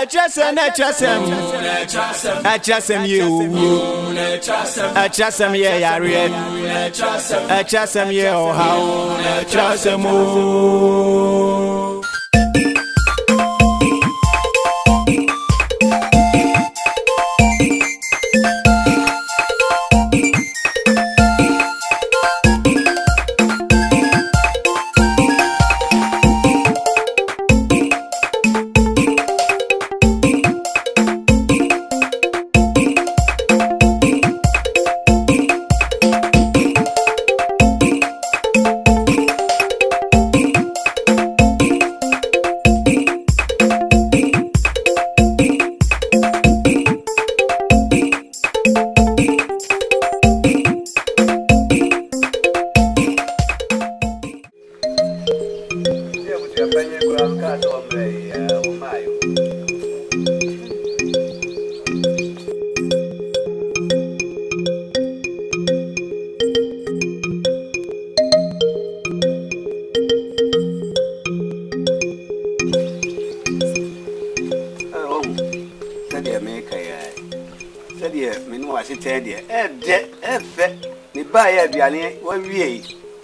I trust him, yeah, I read. I trust him, yeah, oh, how. I trust him, oh.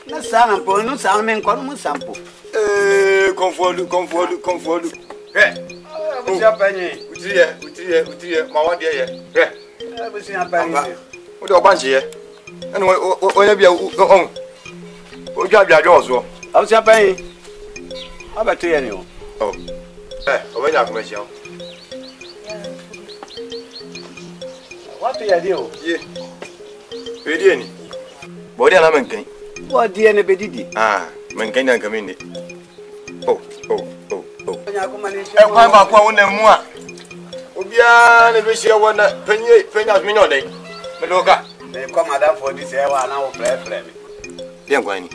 Na sample, no salmon, come sample. Comfort. What's happening? Utia, my one dear. What's happening? What a bunch here. And whenever you go home, what job your doors? How's happening? How about you? Oh, when I commercial. What do you do? Yeah, ready. Body and I'm going. What the enemy did? Ah, maintain and come in. Oh. I'm back one and more. Obia, the Russia one penny minute. Meloka, they come madam for this hour and I will play flame. Young Granny.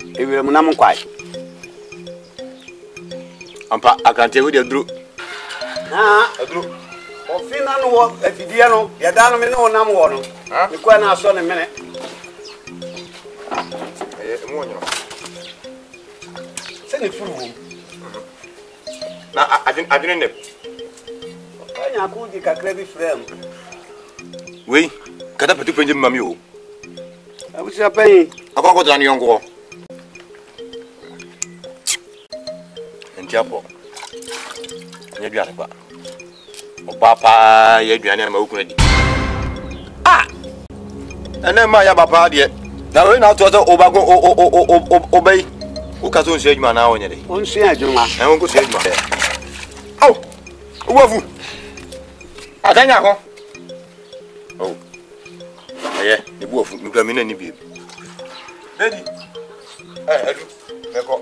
If you're not quite. I can't tell you the drew. A group. Or Finland walk if you know, you're down a no number. You quite not so a minute. Send it through. Now, I didn't know. I could get a credit frame. We cut up a different mammy. I was a penny. I got on young war. And Japo. Yabiana. Papa, Yabiana, Mokready. Ah! And then my papa, dear. Now, we're not to obey. Who can say man now? Won't see a Juma. I won't go say you. Oh, who? I think I go. Oh, yeah, the wolf, you come in any view. Lady, I do. I go.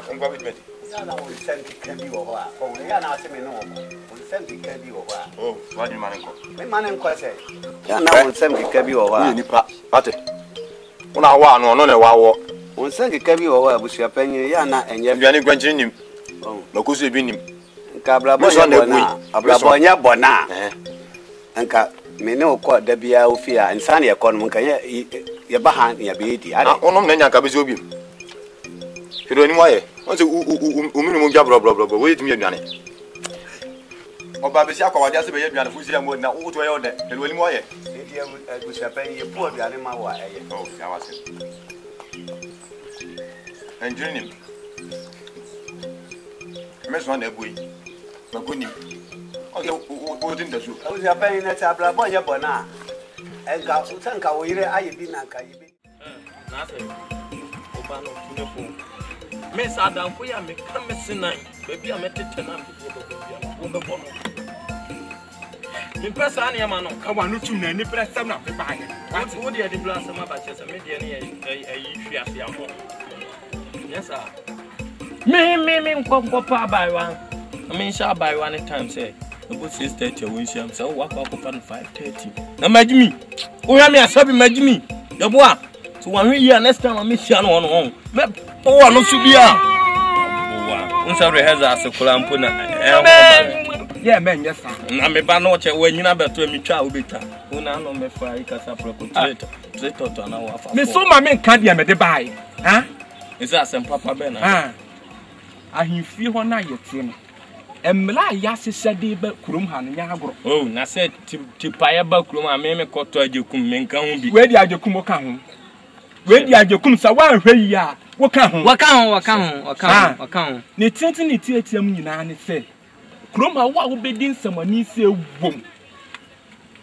I'm going with me. Oh, what do you man? Man and question. Now, send the cabby over. Pate. When I want no wow. On send the cabby over, which your penny, Yana, and you're any granting him. Oh, no, because you've been him. Cabra Bona, Abrabonia Bona, and Cap. Me no quite the Bia Fear and Sunny economy. You're behind your beauty. I don't know, Nanya Cabizobi. You don't know why. What's a minimum job, wait me again. Oh, Babisiaco, I just be a Fusia would now all to your neck, and will more. If you was a penny, you poor animal. Oh, I was it. And dreaming. Miss one that way. Macuni. What in the zoo? I was a penny that's a blaboya bona. And got to thank our way. I didn't nothing. Miss Adam, we are making baby. I met it tonight. Me person ya mano ka wa no tum na ni pressam na pe bae what wo dey the blast ma ba chese me dey na yi hwiase am yes sir me nko pa buy one I mean sha buy one time say about 6:30 we sham say work up for 5:30 na majimi o ya me asabi majimi the boy so one year next time me share no on me o no su bia boy unsa rehearse asekula mpo na yeah, man, yes, sir. I'm a banoche when you never told me, child, beta. Una no me fire, Casa Procurator. Traitor to an hour. Miss so my man can't be a buy. Huh? Is that some Papa Ben? I feel one night, you emla ya sese de ba kurom ha no nya agoro oh na se tipa ya ba kurom a me koto ajekum me nka ho bi we di ajekum o ka ho we di ajekum sa wa hwe yi a wo ka ho ne tiatiam nyina ne se kurom ha wo bedi nsamani se wom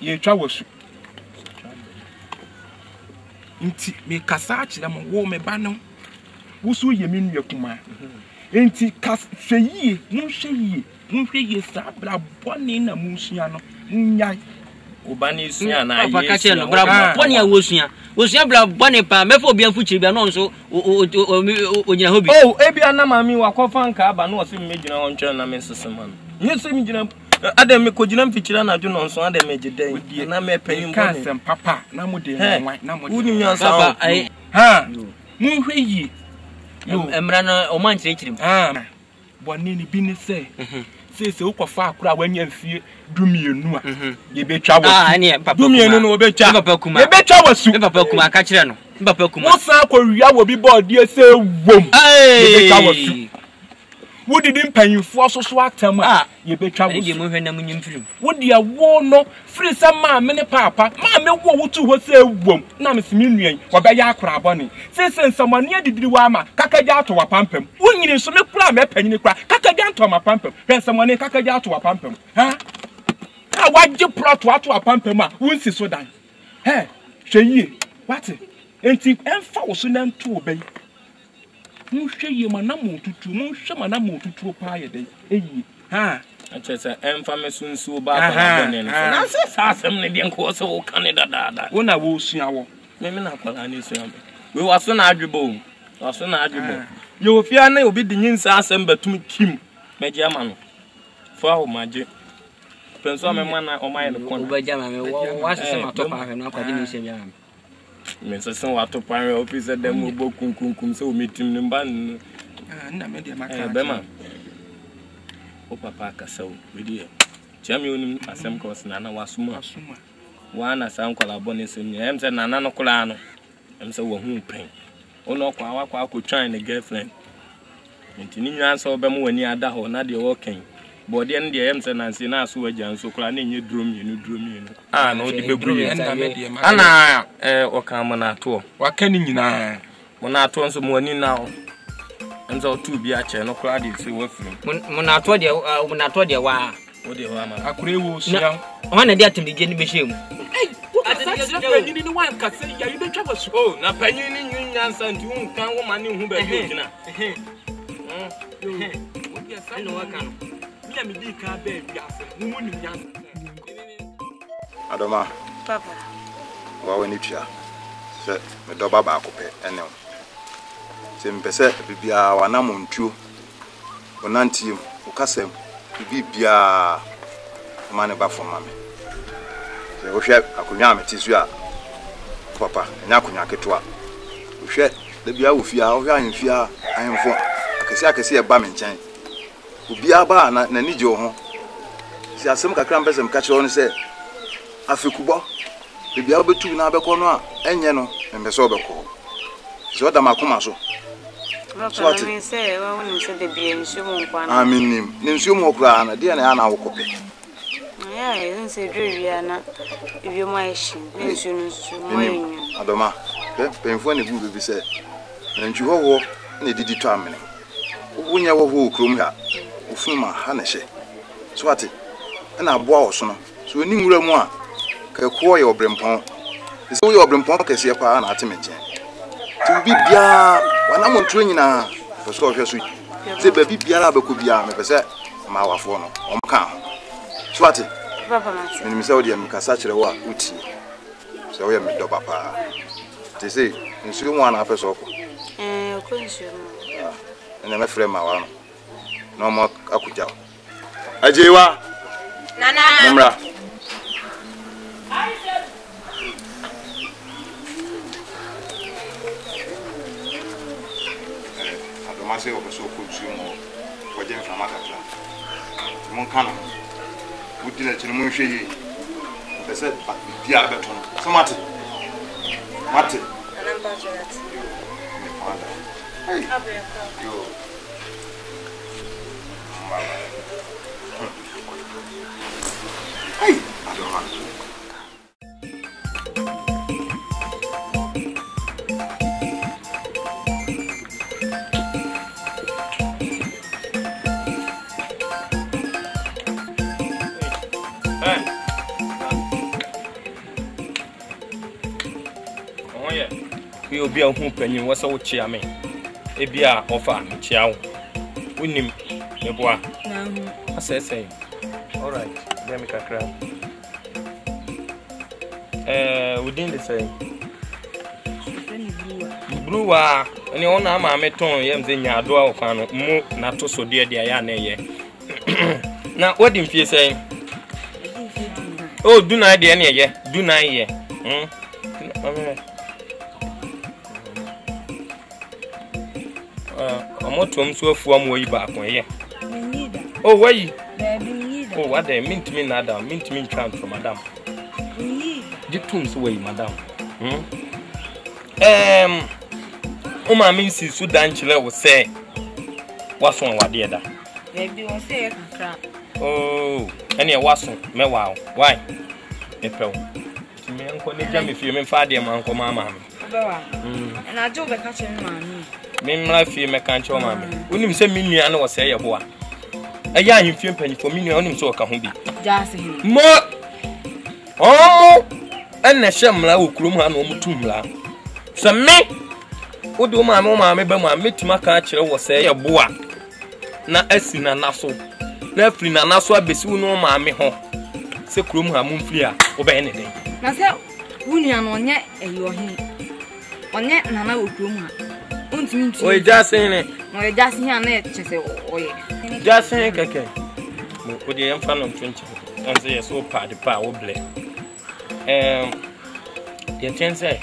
ye twa wosu nti me kasa akira mo wo me ba no wo so ye me nua kuma enti kas hweyie mo hweyie sa bra boni na mo sua no nyai obani sua na ye papa ka che no bra boni a wo sua bra boni pa mefo bia fuchiri bia no nso onyina hobi oh ebia na mami wakofa nka aba no se me gina ho ntwe na me sesema no nyese me gina adam me ko gina mfichira na dwo no nso adam me giden na me panyim ka sem papa na mo de nwan na mo wuni nyansa papa ha mo hweyie emra no o man chirechirim boni ni bi ni se ukwafa akura wanya mfie dumienu a ye betwa wasu ne papa dumienu no obetwa papa kuma ye betwa wasu papa kuma aka kire no papa kuma wo san ko wia wo bi board ye se wom ye betwa wasu wo didi mpanyifo soso atam a ye betwa wasu ye mo hwe na munyim firim wo dia wo no free sa ma me ne papa ma me wo wutu ho se wom na me simi nuan wo be ya akura abone se nsamane adidiri wa ma kakaja ato wa pampam wo nyini so me kura me panyini kura kakaja ato ma pampam nsamane kakaja ato wa pampam ha a waje proto ato wa pampam a wo nsi so dan he hweyie what enti emfa wo so na nto obai mo hweyie ma na mo tutu mo hwe ma na mo tutu pa ye dai eyi ha achese emfa mesunsu ba ba bone no na se sasem ne de nko so wo kan dada wo na wo sua wo me na kwala ni sua we waso na adwebo ye ofia na obi dinyin sa asem batum kim meje ama no fa o maje penso me mana o maye no kon ba jama me wa se ma to pa no akwade ni se bia me se sen wa to pa officer dem obo kunkunkum se o metim ne mba na me de maka bema o papa kasaw we die chami onim asem ko se na wasuma wa na san kwala bone se nya em se nana no kula no em se wo hu pen ono kwa akotwan ne girlfriend ntini nyan so be mo wani ada ho na de wo ken bode ne de em se nansi na so wajan so kula na nye drum yenu no de bebu ana o kan mo na to wa kan nyina mo na to nso mo wani na ho em se o tu bi a che no kula de se wo firi mo na to de wa o de wa ma akure wo sua o na de atemde ni behemu panyin ni wan ka se ya yi betwa wasu na panyin ni nyun nsa nti hu kan wo ma ne hu ba bi gina wo dia sa no waka no mi mi di ka ba bi ase wo ni nyansa Adoma papa wa wani tua se me do baba akopɛ ene se mpese bibia wana montuo onantie ukasem bibia mane ba fo mame se wo hwɛ akonya ametisu a papa nya akonya ketoa wo hwɛ da bia wo fia wo hwɛ ahemfia ahemfo akese e ba me nkyɛn obia ba na nije wo ho se asem kakra mpesem ka kyerɛ no se afikubo bibia obetu na abekɔ no a enye no mbese obekɔ se oda makoma so papa me se wa woni se de bia nsuo mo nkwana aminim ne nsuo mo kura na de na ya na awokɔpe ya yin se dwia na ebi mo ashi ne nsuo no mo enyu Adoma penfo ne bu bi se nantwi hoho na didi to amene wonya hoho krom ha ofuma ha na hye so ate na aboa wo so no so oni nwura mu a ka ko ye obrempon se wo ye obrempon kese pa na ate menche ti bi bia wana mo ntro nyina so hwe so se ba bi bia ba ko bia me pese ma wafo no omka ho so ate papa mate ni mi se wo de mi kasa kire wo a uti se wo ye me do papa ti se nsuo mu ana apeso ko ko nsuo mu ene me frɛ ma wa no mo akuja ajewa nana mumra Adoma se o so ko nsuo mu ko je mfa makatra mon kana wudi na chino mon hwe yi pese bia beto no so mate namba jolat hey abeka yo mama de obi a hu panyin wo se wo chia me e bia ofa me chia wo unim me boa na hu asese all right let me kakra within the same blue ani ona ma me ton yem ze nya do a ofa no mu na to so de ya na ye na wodi mfie say oh do na de na ye do na ye omotom so afu am wo yi ba kon ye oh why oh what they mint me nada mint me chant from madam the tools way madam o ma min si Sudan chile wo say wason wade da baby wo say kakra oh ene wason me wow why e pew ti me enko ne jam fie me fa de man ko mama me bewa na jo be ka che mama me mra fie me kan che mama unim se me nua na wo say ye boa aya ahim fie mpanyi fo me nua unim se wo ka ho bi jase mo oh ene shemla wo kurum ha no mutumla se me Odo mama me ba ma metima ka kire wo se ye boa na asi na naso na afri na naso abesi wo no ma me ho se krom ha mumfri a wo be ne den na se wunia no nye eyo hin onye nana wo krom ha ontimi ntu o jasen ne no jasen ha na chese oye jasen keke mo odi yam fa no ntwenche anse ye so pa de pa wo ble ye tense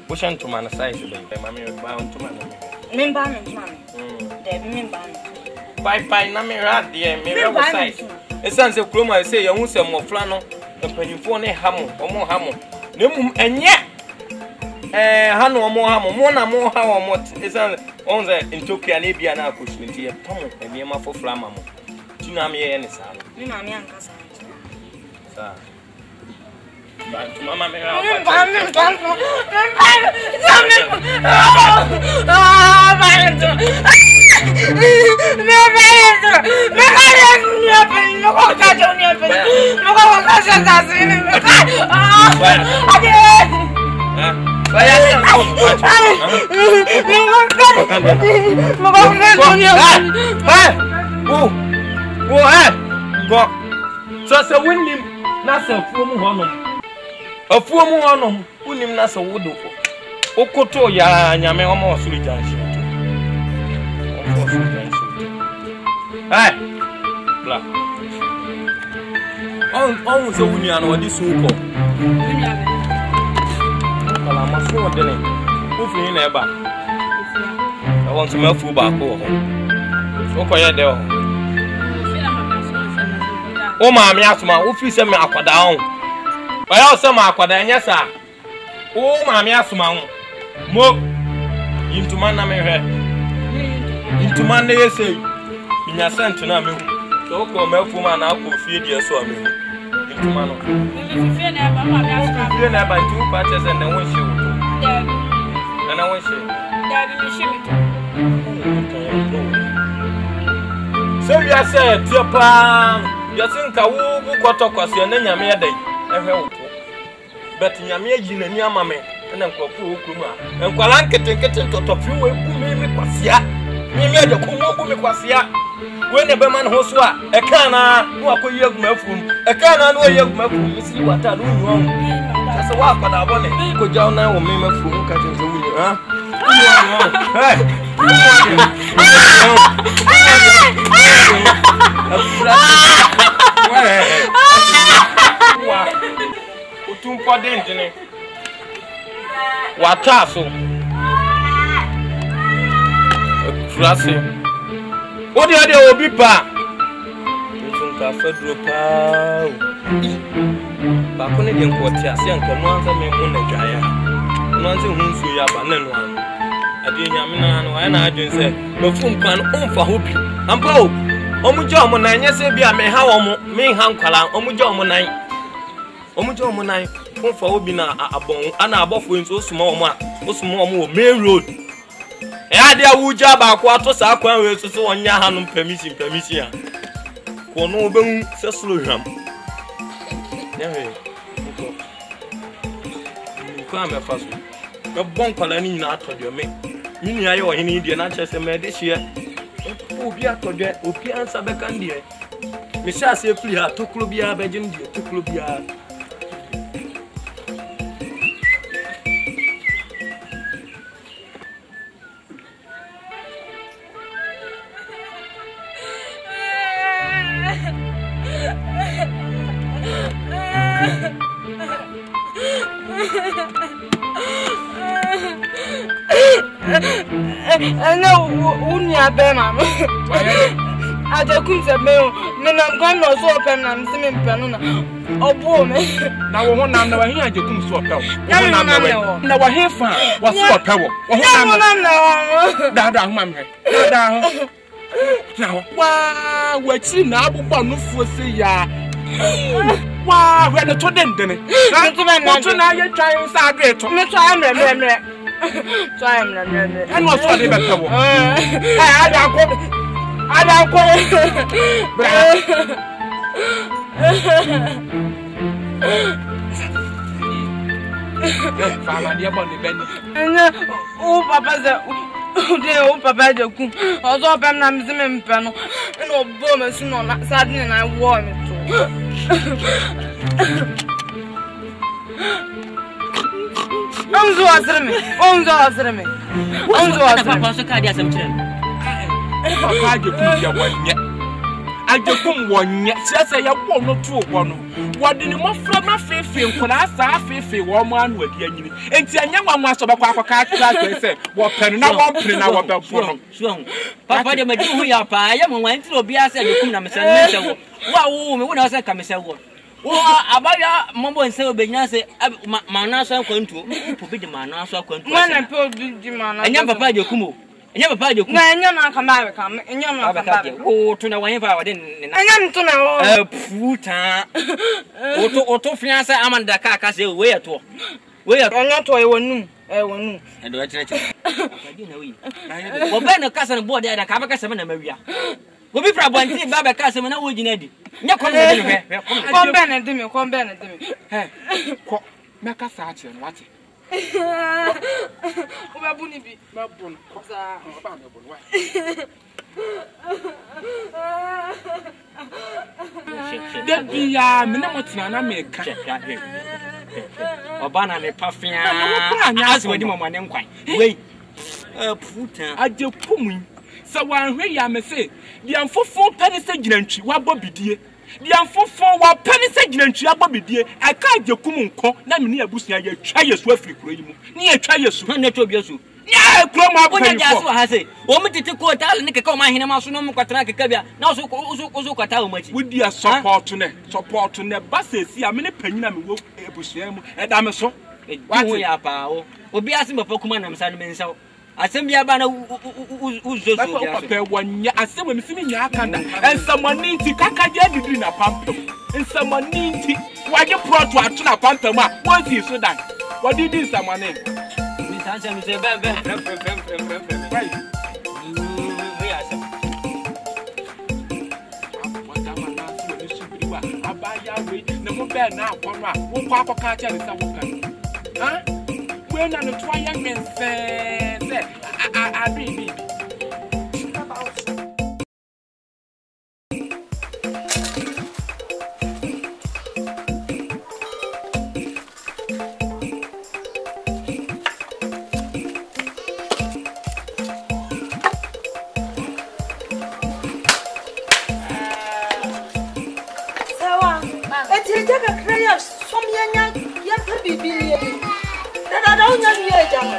wo shan to man size be mama me ba on to man memba me de bi memba pai na me ra de me ra wo size esan se kroma se ye hu se mofra no mpanyimfo ne hamo omo hamo ne mum enye hano omo hamo mo na mo ha omo esan onze ntokia na bia na akosu nti ye tomo enie ma fofra ma mo tuna me ye ne sa mi ma me anka sa ba tu mama me ra afuomu honom unim na so wodo okoto ya nyame omo osuru janshi omo osuru janshi hey bla on so wuni an wadi suko kala maso wodene ofin na eba I want to mafu ba ko ho okoye de ho o ma mi asuma ofi se me akwada ho Oya osema akwada nya sa. O maami asuma ho. Mo intuma na me hwe. Intuma na yese. Nya sent na me hu. So ko mafu ma na akọ fie die so me hu. Intuma no. fie na ba maami asuma. Fie na ba ntu pa chese na won hye wo. Na won hye. Da bi mi hye mi to. So we are say tie pa. Yasinka wo bu kotokwase na nyame yedai. Ehwe wo. But nyame agina ni amame na nkwafu okuma enkwala nkete totofi we bu me kwasia mi aje komo bu me kwasia we ne be man ho so a e kana no akoyi aguma afum e kana no ayi aguma afum isi wata no nyu sasa wa kwada bone ko jaw na wo me mafum ka je so wunyu ha Tumpo dentine wataso frase odi obi pa ntunka fadro pa ba ko ne den ko ti ase anka no anza me mu na dwaya no anza hunsu ya ba ne no ade nyame na no na adwen se mafum pan onfa hobi ampa o omujo mo na nyese bia me ha wo mo me ha nkwala omujo mo nan omujo mo nan onfa obi na abon ana abofo nso osuma omo main road e ade awuja ba ko ato sa kwan we so onya ha no permission a ko no obehu se solo hwam nehe ko me faso A bonk on any not of your me. Meaning I owe any Indian answers a man this year. Oh, be out of there, okay, answer back on there. Mr. Simply had to Clubia, Belgium, to Clubia. No, wouldn't you be, Mamma? I couldn't say, men, I'm going to swap and I'm swimming penona. Oh, boy, now one number here, you couldn't swap out. Now, I hear far was swap power. Down, Mamma. Now, wow, what's in now? One for say, ya. Wow, we're not to them, then. Not to now, you're trying to start it. Let's try and remember. Try and remember. And what's what they better? I don't go. Father, dear Bonnie Benny. Oh, Papa, oh, Papa, the cook. Although I'm Zimmer Pano, and no bombers, no, not suddenly, and I warm it too. Onzo asere me. Papa so ka dia sem kire. Papa je ku ya wonye. Ajekum wonye. Sese ya wo no to wo no. Wode ni mofra ma fefe nkona asa fefe wo mo anu adi anyini. Enti anya nwanwa so bekwa akoka atwa se wo penu na wo mpre na wo befo no. So Papa de madi hu ya pa ya mo wan ti obi asa jekum na mesa ne se wo. Wa me wo na asa ka mesa wo. Wo abaya mombo nse obenya se manaso akwantu pobi de manaso akwantu mana pe obi di manaso anya papa je kumo anya papa je kumo na anya na aka ma ka anya na aka ba wo to na wan fa wade ne anya nto na wo puta oto fiansa amanda ka aka se we yato anya to e wonu e do chere akadi na wi wo be na kasa na board ya da ka ba kasa na mawia go bi fra bonti ba be kasa na wo gina di nya ko na de me kom be na de me ko me kasa a chere wate o ba buni bi ba bun ko sa ba me bun wa de bia me na motina na me ka obana ne pafia aso di mama ne nkwan wei puta aje kumu sa wan hwe ya me se di amfofo pene se ginantwi wa bɔ bidie di amfofo wa pene se ginantwi abɔ bidie aka aje kumu nko na me ne abusua ye twa yesu afiri kuro yi mu ne ye twa yesu na to bia su ya kuro ma ko nya jaso ha se o mutiti ko tal ne keka o ma hene ma so no mu kwatara keka bia na so kwata o machi wodi support ne ba se si a me ne panyina me wo abusua mu da me so wo ya pa o obi asimba pa kuma na msa no mensa Assembly bana uzo papa wanya asem me simi nya aka da ensamani nti kaka je didi na pampam ensamani nti waje proto atu na pampam a wonsi so dan wadidi ensamani mi sanse mi se be right we asem wanda mana so ni subiriwa abaya we ne mo be na akono a wo kwa akoka cha resa wo kan ha we na no twa ya mense baby. Sawa, etirika kraya somyanya ya bibi. Dada unya niye jama.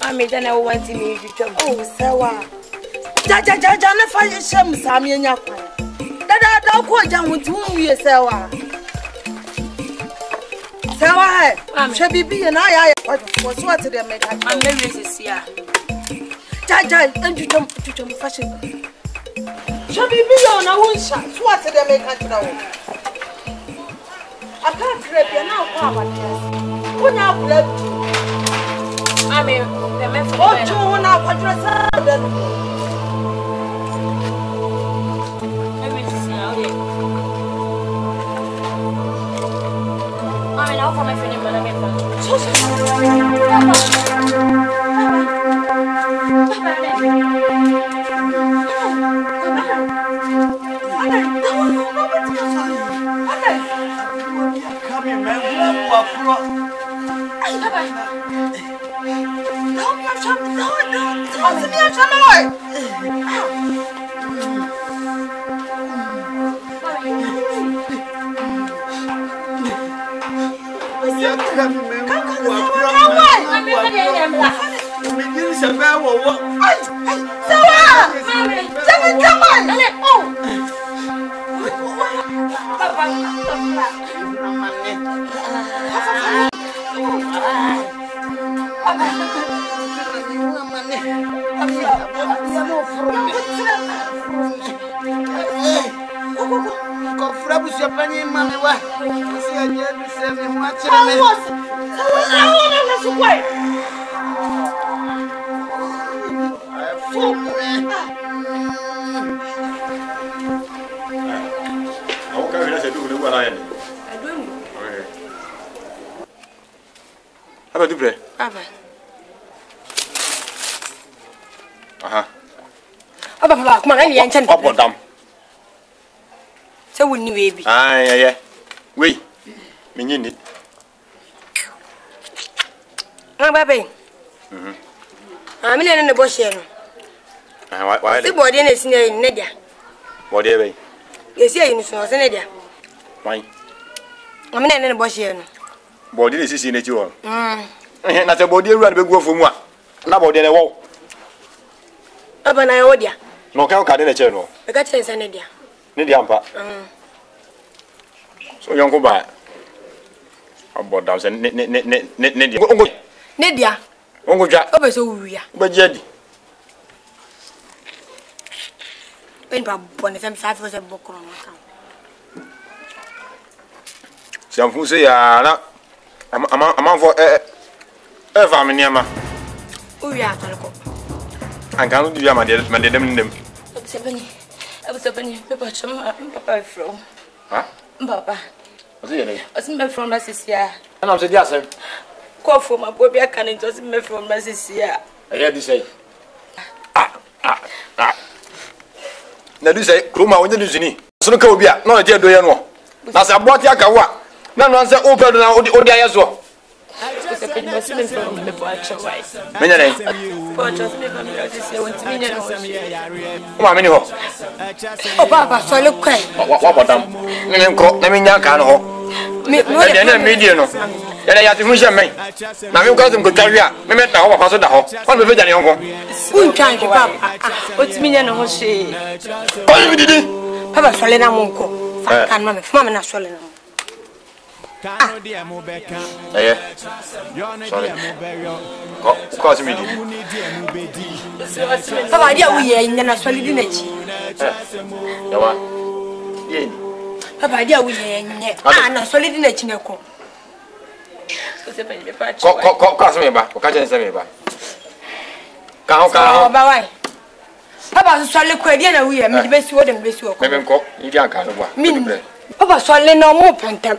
Ami dana want me to tell. Oh, sawa. Jaja na fa shem samyanya kwa. Dada ko jamu tu wiye sawa. Sawa he. She bibi na ya kwa so ate de make. I'm very sincere. Jaja enjutom fashion. She bibi na wunsha so ate de make atra wo. Aka krepia na kwa abate. Kunya abule. Ami the men for oh na kwadra sa da Ami na for my friend in Malaga. so Aba du bre. Aba. Aha. Aba papa, come on, I ain't chen. Opo dam. So we ni baby. Ai ye. Wei. Me nyini. Ah baby. Ah me ne bo share no. Ah wa Se body na si ne dia. Body be. Esi ayi no so se ne dia. Wai. Ah me ne bo share no. Body na sisi na chi wo. Na te body ewura be gu ofo mu a. Na body na wo. Aba na yo dia. No kan ka de na che no. E ka chen se ne dia. Ne dia ampa. So yonko ba. Abo dam se ne dia. Ongo. Ne dia. Ongo ja. Obe so wuya. Ba jedi. En ba bonne femme ça fait beaucoup no kan. Siam fu se ya na ama fo fa me niama. Wuya to ko. An kan du ya ma de dem ndem. Abusabani papa chama papa from. Ha? Papa. Osi ye ne. Osimbe from na sisia. Ana se dia sem. Ko from abobi aka ne osimbe from na sisia. Aya di sei. Na du sei kroma onye du zini. So no ka obi a na o je do ye no. Na se aboati aka wo a na no anse o pedo na odi aye so. Menya nei. Uma meni ho. O papa so le kwai. Wa bodam. Ne nko na menya ka no ho. Me na media no. Ya ya ti hu hye men. Na me ko so ko twawe a me meta ho papa so da ho. Wa me be jane ho. Untwan ke papa. O ti menya no ho hye. Ko mi didi. Papa so le na mo nko. Fa kan ma me fuma me na so le na. Aye. Sorry. Ko mi didi. Papa dia uye nyana so le di na chi. Ya wa. Ye ni. Papa dia uye nye. Na so le di na chi ne ko. Ko aseme ba. Ko ka je nseme ba. Ka ho. Ba wai. Papa so le ko dia na uye me be si wo dem be si wo ko. Me ko ndi aka no ba. Papa so le na mo pontem.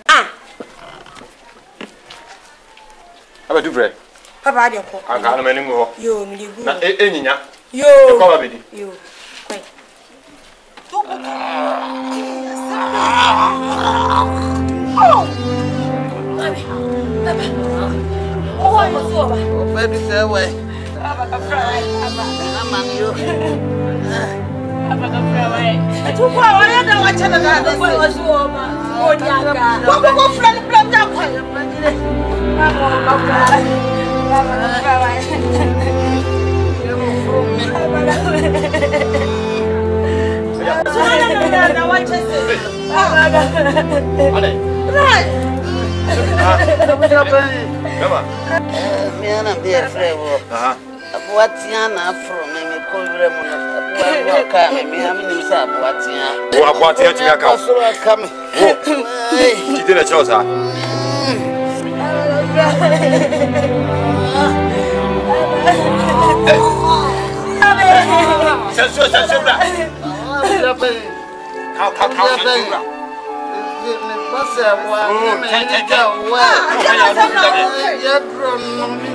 Aba du bre. Papa dia ko. Aka no me ngo ho. Yo mi di gu. Na enyinya. Yo. Ko ba be di. Yo. Kwai. Oh. Baba. Oh, I'm so bad. Oh, baby, say away. Baba, ka fry. I'm on you. Baba, ka fry. Tu kwa wale da wacha na da. Kwa wazo ma. Oh, nyaka. Kwa friend plan ya kwa. Baba, ka fry. Baba, ka fry. Na wacha se. Ale. Right. Kama. Me ana be afraid. Aha. Abuatia na afro me ko wure mu na abuatia ka me am ni sa abuatia. O abuatia ti aka. So aka me. Jide na chao sa. Sensu bra. How Basa wa me ni ka wa. Ya drum no mi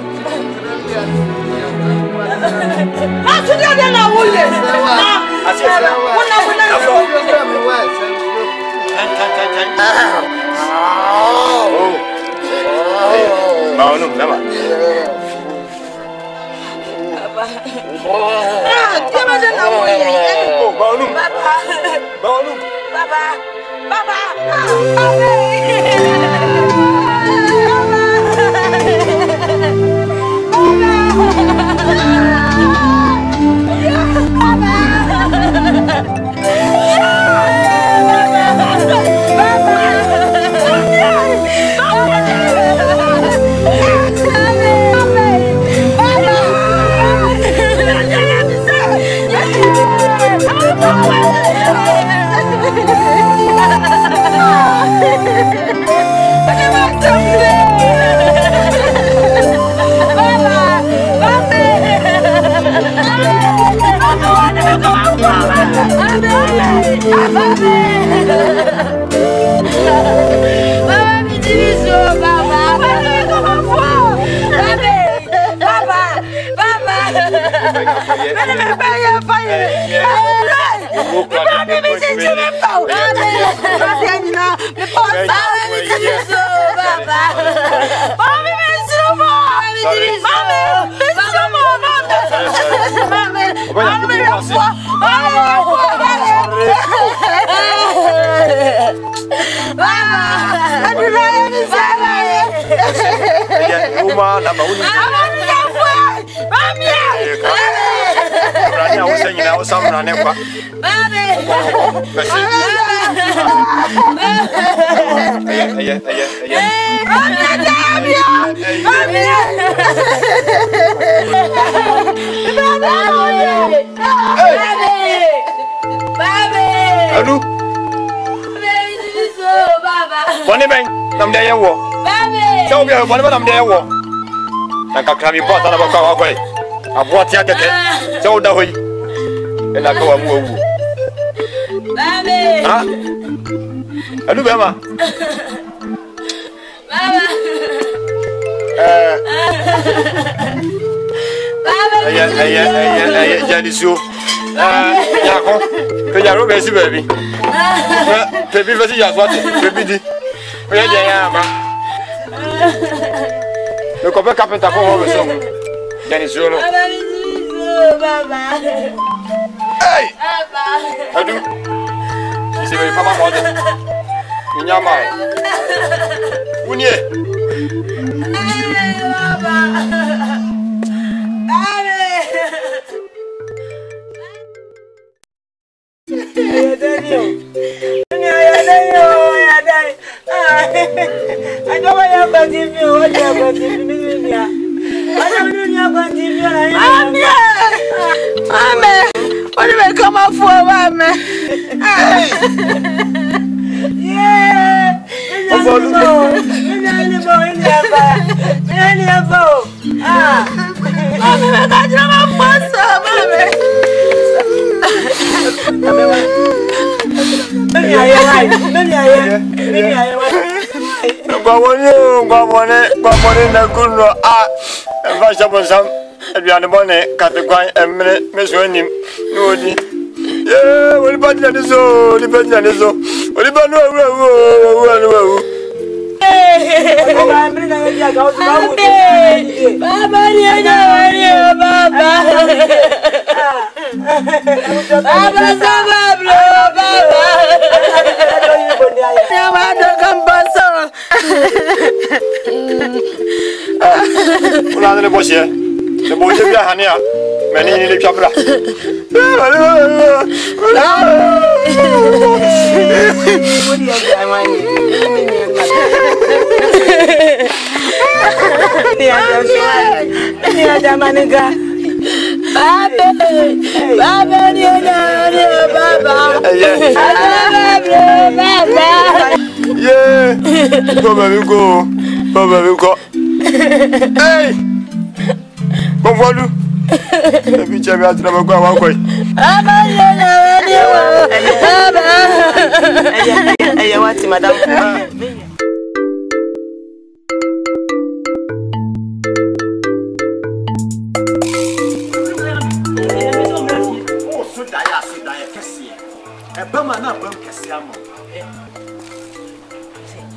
bama na bam kese ama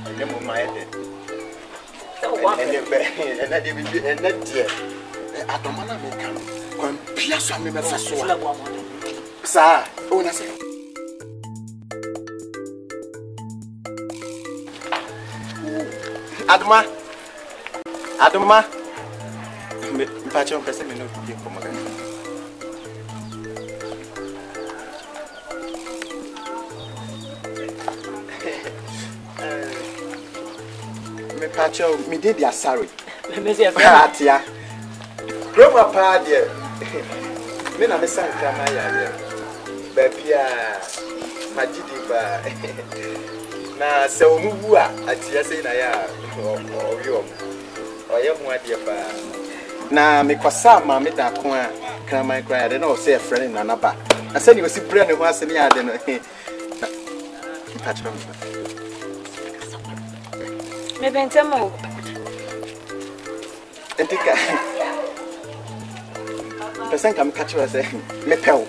ene mo ma ede ene be ene de bi ene de adoma na me kan kwan pia so me fa so sa o na se Adoma me pacho pese me no di como gan me pacho me did ya sorry me say atia Roma pa de me na me sanka ma ya ba bia majidi ba na se omubu a atia sei na ya oyo oye ho ade ba na me kwasa ma me da ko a kraman kra ya na o say friend na ba na se ni o si pre ne ho ase ni ade no patron me bentemo entika person kam catch us me pel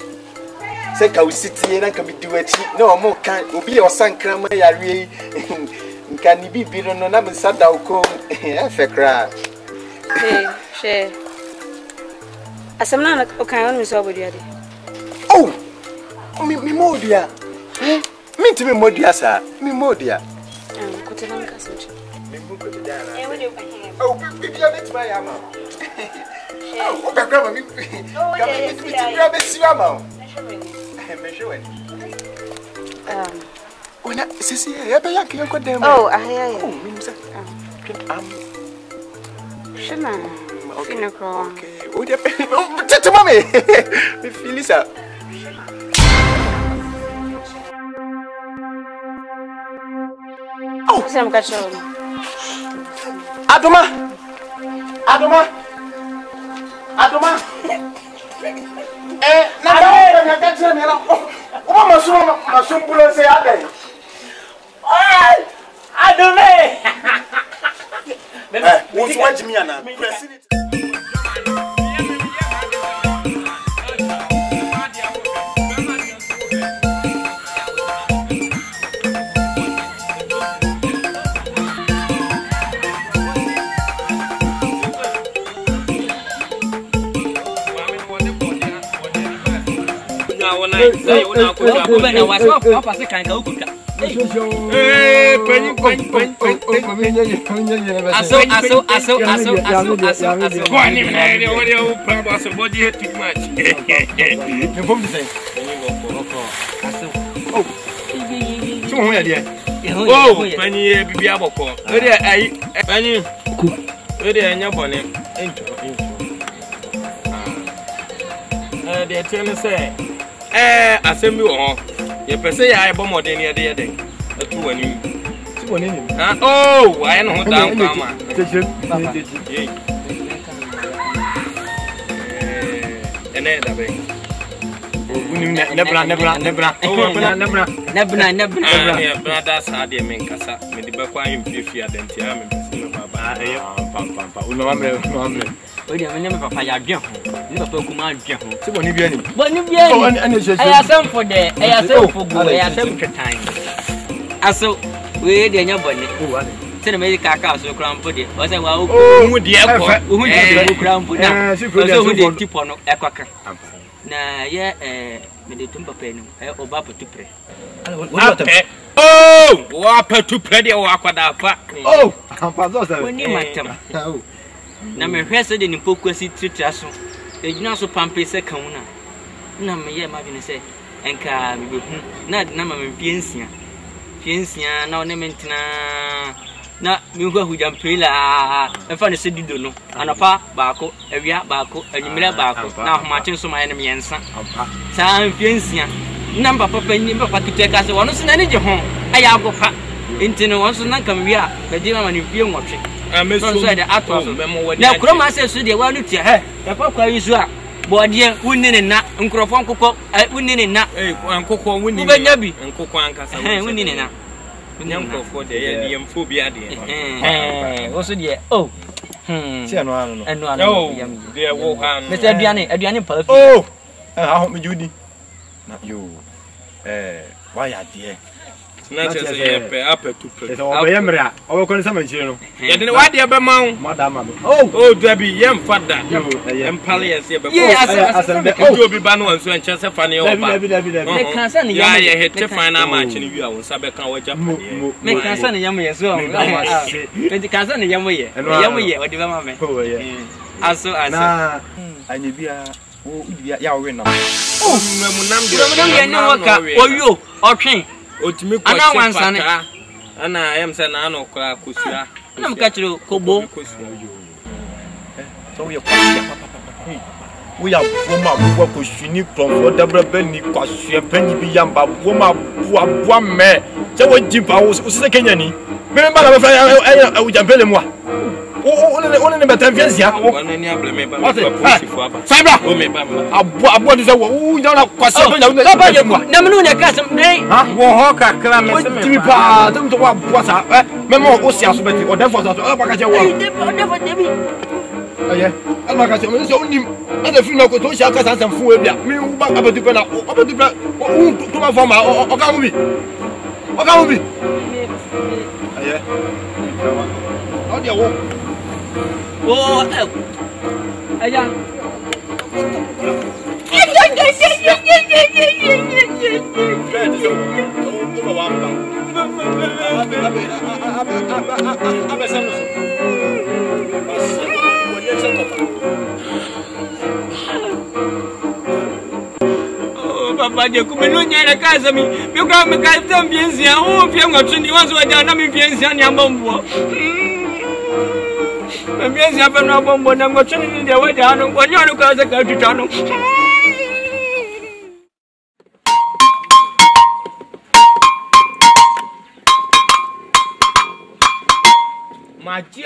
se ka usiti na ka bidiwachi na o mo kan obi o sankra ma ya rie nka ni bibiro no na me sada uko efekra she asamna na o kan on me so bodia de oh mi modia mi ntimi modia sa mi modia ko te nan ka so chi mi mu ko dia na e wo de oh bibia bet ma ya ma oh ka grandma mi ka mi ti bia be siwa ma Ona sisi ya be yank yanko dem. Oh, ahaya ya. Oh, minsa. Shana. Fina ko. Okay. O de tete mami. Me feel ça. Oh, Sam ka cho. Adoma. Na na ka tse me la. O ma bulo se ade. Adome. Wo ti wanji mi ana. President. Assembly or you per se I bomb or any other day. A 2 and you. Oh, I know down, Kama. And then never. Brothers had a main cassa, made the Baquine Pifia, then Tiam and we don't remember Papa Jump. You don't talk about Jump. So when you get But you get I have some for the I have some for good. I have some time. I saw we the nobody. Send a medical car so crown for it. Was I well, who the airport? Who the crown for that? So who did tip on a quacker? Nah, yeah, made the tumba pen or bapa to pray. Oh, what to play the aquadapa? Oh, when you might tell. Na me hwese de nipo kwasi tritraso ejuna so pampe se kanuna na me ye madwene se enka me behu na na ma me fiensia na one mentina na me hu ahujampela efa ne se dido no anapa baako awia baako anyimira baako na ahomache so ma ye ne miensa sa fiensia na papa panyi papa kiteka se wono se na ne je ho aya agopa intino won so na kam wi a be di ma ne fie nwotwe so so the atos na kroma se so de wa no tia he e papa yi so a bodie wunni na nkrofo nkokọ wunni na nkokọ wunni ubenya bi nkokọ ankasa wunni na nkrofo de ye yemfo bi ade wo so de oh ti anu anu no anu anu yam de wo han me se aduane pa fi oh aho me judi na yo Why are dear? Not as a upper to play. Our consumption. Yet, why dear Bamau, Madame? Oh, Debbie, young father, and Pallias here. Yes, you'll be Banu and Swan Chester Fanny. They can't send you. I had to find out much in you on Sabacan or Japan. Make concern yummy as well. The cousin of Yummy and Yummy or the as and you be a Yawin. Oh, you, okay. Ana wansane ana am say na no kra kosua na m ka kire kobo so we are boma kosuni from dabra beni kwasua pani bi yamba boma boa me se wo jipa wo se Kenya ni me ba na fa u jampele mo on ne betan fiancia on ni ableme ba posifu aba sabra o me ba abo de se wo na kwasua na me no ne ka sem nei wo ho kakra me se me jipa dum to wa boasa me mo o sia so beti o defo so o ba ka je wo defo debi aye alma ka se me so nim na fi na ko to sia ka san fu e bia me ba abadu pe na abadu pe o to ma forma o ka mu bi aye o dia wo oh aya Papa de kumelunya na kaza mi bikwa me ka tam piensia o pia ngotwe ni wanzo wa na mi piensia ni ambombo me piensia pe no ambombo na ngotwe ni de wa ja no onyo no ka za ka tuta no maji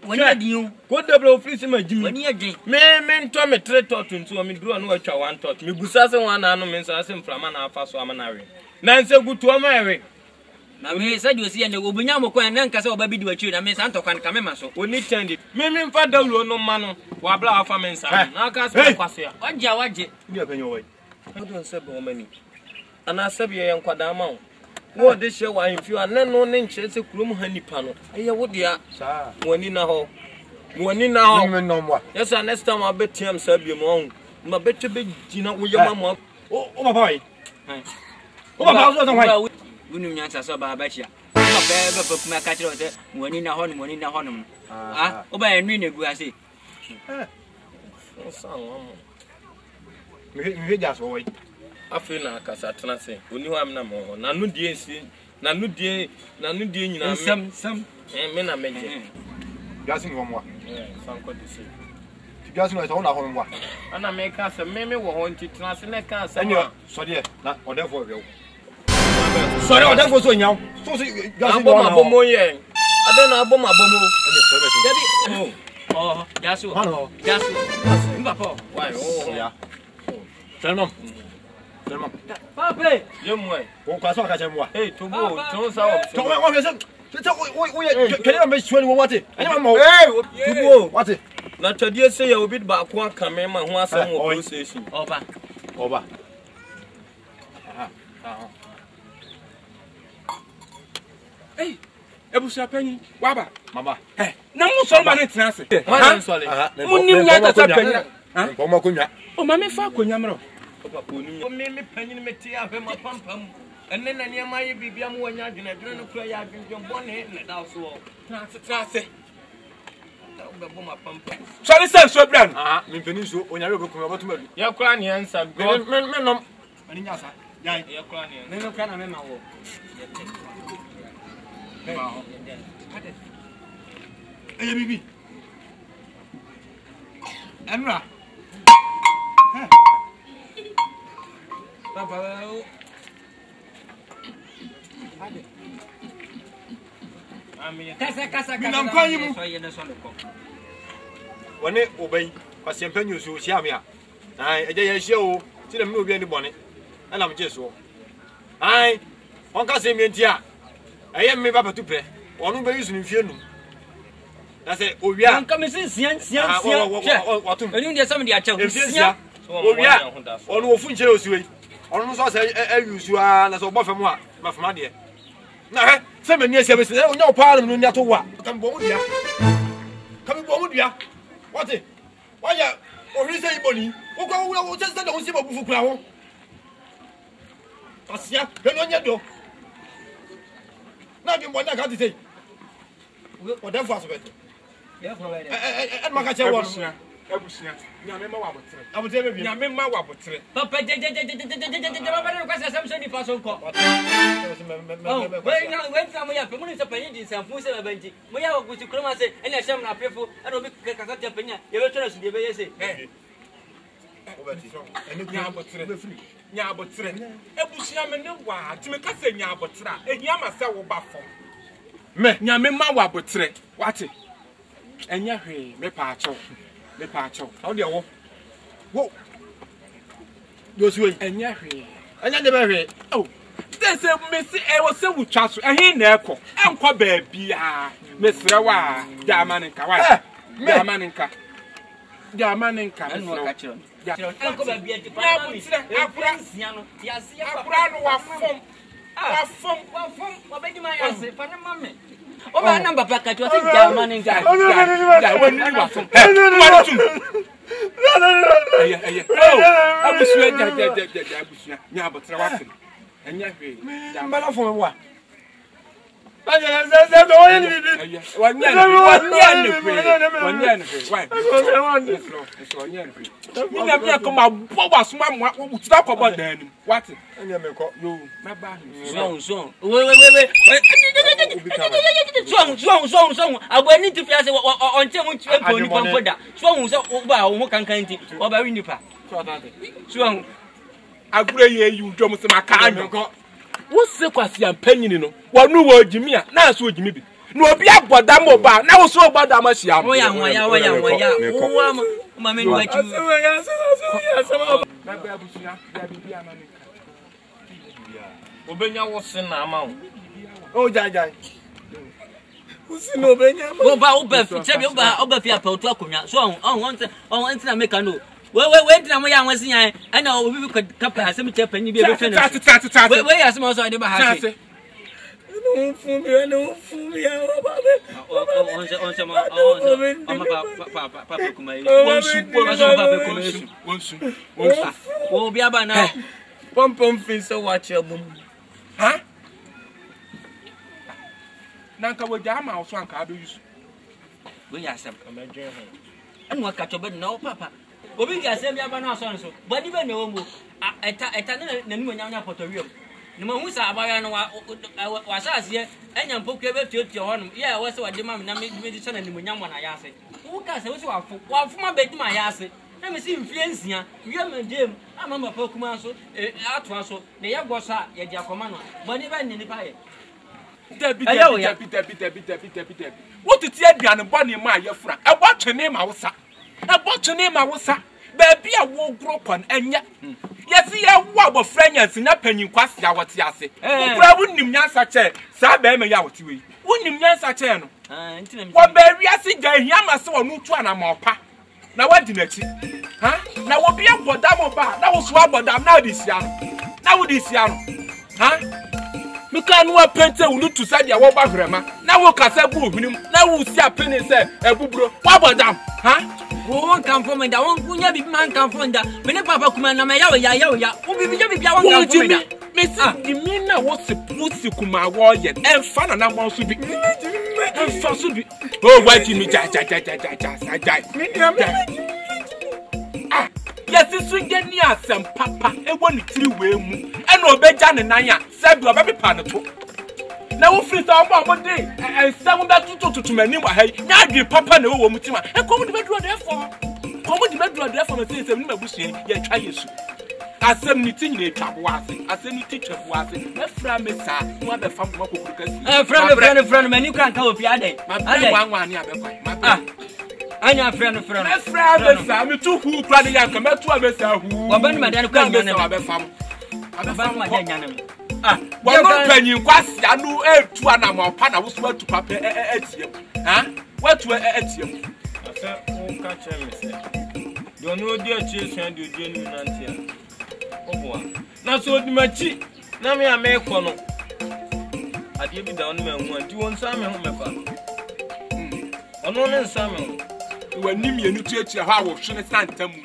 wani adiun ko double office ma jimi wani adwen me nto me tre tot nto me duro no atwa one tot me gusa se wan na no me nsa se mframa na afa so amanawe na nse gutu o ma ewe na me sa di osi ene obunya mokwan na nka se oba bidi wachi na me sa ntokwan ka me ma so oni tended me mfa dawlo no ma no wa bla afa me nsa na aka se kwaso ya waje ndi apenyo wai odon se be o mani ana se be ye nkwada ma wo de hye wa himfi ana no ne nche se kurom ha nipa no eye wo dia sa woni na ho me no mo yes next time I bet him say be mo ma bet be gina wo ye ma mo o papa wai o papa so wai wonu nyansa so ba ba chia o ba kuma ka kire o se woni na ho no ah o ba enu na gu ase o sa wo me ja so wai afi na akasa tena se oni ho am na mo na no die nsi na no die nyina sam me na meje gasi mo mo sanko de se ti gasi no so na ho mo ana me ka se me wo ho nti tena se na ka se enyo so de na odefo we sorry odefo so nyaw so gasi no na bomo ye ade na bomo jadi oh jasu mbapo why oh ya Salmon. Papa, yemwe. O kwaso aka chemwa. Hey, tubo, tunsa wo. To wo pese. Tete kele am shwani wo wate. Ani ma mo. Hey, tubo, wate. Na twadie se ya obi ba ko aka me ma ho asem wo procession. Oba. Hey, ebusia panyi, waba. Mama. Hey, na mo so ma ne tena se. Ma so le. Unim ya ta panyi. Ko ma kunwa. O ma me fa konwa mro. Papa unim. O me panyi me tie ahwe ma pampam. Enne na ne ma ye bibia mo wanya adwena no kura ya adwendwon bone na da so. Tra se. Bebo ma pampam. Sorry say so bran. Me peni so onyare obekum obatumadu. Ya kura ne ansa. Me nom. Ani nyasa. Yai. Ya kura ne. Me no kura na me ma wo. Eye bibi. Emra. Papa. Kasa. Minam kwan yimu. Wone obey. Kwase mpanyu so hia me a. Ai, eje ye hia o. Ti dem no obi ani bone. Ana mje so. Ai, onka se mi ntia. Eye me baba tupe. Onu be yusu ni fie nu. Na se owia. Onka me sian. Watum. Eni ndia sam dia chew. Sia. Owia. Onu ofu nche osuwe. ɔno nso sɛ ayusu a na sɛ ɔbɔ fam a mafama deɛ na hɛ sɛ mani asia bɛsi ɔnyɛ wo paa no nni ato wo a kam bɔ mu dua kam bɔ mu dua wɔte wɔyɛ ɔhwere sɛ ibɔni wokɔ wo sɛ sɛ de wo si babufu kura wo asia hwɛ ɔnyɛ dɔ na adwembɔ ne aka te sɛ ɔdɛmfo aso bɛte ɛne maka kyɛ wɔ no abusua nyame ma wa botre abotre be bi nyame ma wa botre papa je baba no kwasa sam so nipa so nko we nta mo ya pe mo ni se panyi di sanfu se baba nti mo ya ogusi kroma se ene hyem na pefo ene obi kasa te panya ye be tona su de be yese nya abotre abusua me ne wa ti me kasa nya abotre a ehia ma se wo ba fo me nyame ma wa botre wate enya hwe me pa acho me pacho how dey wo those way enya hwe enya de be hwe oh they say me see e wo se wutwa so ehin na ekọ enkọ ba bia me sere wa diamaninka wa diamaninka enu ka chiro enkọ ba bia ti pa apransia no yase apra no wa fom wa be di ma yase fa ne mame o ba namba pakati wa diamaninka ja woni wa fom abusua abusua nya abotre wa fem enya hwe mbala fo wa banya se do yen bibi wanya ne ina bia ko ma bo wasoma mo wutura ko bo dan nim what enya me ko yo na ba so we so abani ti fiase onche mu tue ko ni pampoda so ba wo kankan ti o ba wi nipa so agure ye yu dom se maka anyo wo se kwase ampanyini no wonu wo ojimi a na so ojimi bi na obi aboda mo ba na wo so oboda ma hia mo ya wo ma me nwa chi na ba abusua da bibi amane obenya wo se na ama wo o jajai usi no obenya wo ba wo ba fi chebi wo ba fi apa otu akonwa so on ntina meka no we ntina mo ya anwasi yan ana obi bi kapa asem che panyi bi e be fe no we ya asem so de ba ha se no fumi ya baba on papa kuma wonsu wo bi aba na pom fin so watch album ha nanka wo jama so anka do yusu we ya asem amadwe ho anu aka to be na wo papa obi ga asem bi aba na so nso body be na wo mo eta na nimu nyanya potorium ni ma hu sa abaya no wa sa ase enya mpokwe be tuotuo honum ye wo se wade mam na me di chana nimu nyamwa na yase wo ka se wo se wa fuma be di ma yase na me si mfie nsia wi amandem ama ma pa kuma so ato so ne ye go sa ye di akoma no body be ni nipa ye Debi what ti aduane bone ma ayefura e bo twene ma wosa baby a wo gro kon enya yesi ya wo abofra nya sinya panyin kwase ya wote ase okura wunnim nyansa che sa ba me ya wote we wunnim nyansa che no wo ba wiase ga hia ma se wo no tu ana ma opa na wadi nachi ha na wo bia bodam ba na wo so abodam na odi sia no ha Mika no apente unu tu sa dia wo ba hwrema na wo kasa bu ohunum na wo si apene se ebuburo wa bodam ha wo kan fo me da won kunya bibi man kan fo nda me ne papa kuma na me ya wo bibi ja bibi a won kan fo me da me si di mi na wo se pusi kuma wo ye emfa na mo so bi emfa so bi o wa ti mi ja sa ja yesi sunge ni asem papa ewo ni tiri we mu ena obeja ne nan ya sabi obepepa ne to na wo free sa omo de ensem be tututu mani wa hai nya adwe papa na wo mu tima e komu de beduro de fo me say ni mabusu ye twa yesu asem ni tin ni twa bo ase asem ni ti twa bo ase na fra me sa no abe fam ko kokuru kasi friend mani kan ka ofi ade wanwa ni abe kwai anya friend besa me tu hu kra de yanka me tu abesa hu wabani madan kwa nyane me abe fam madan nyane wa no panyin kwase anu etu ana ma opa na wo so atu papa etiem ha watu etiem asa o ka che me se do no di achi esuan de odi enu nantia Oboa. Na so di machi. Na me ameko no. Ade bi da on me hu anti won sa me hu mefa. Ono ne nsa me hu. Wani mienu tuatua ha wo hwe ne santamu.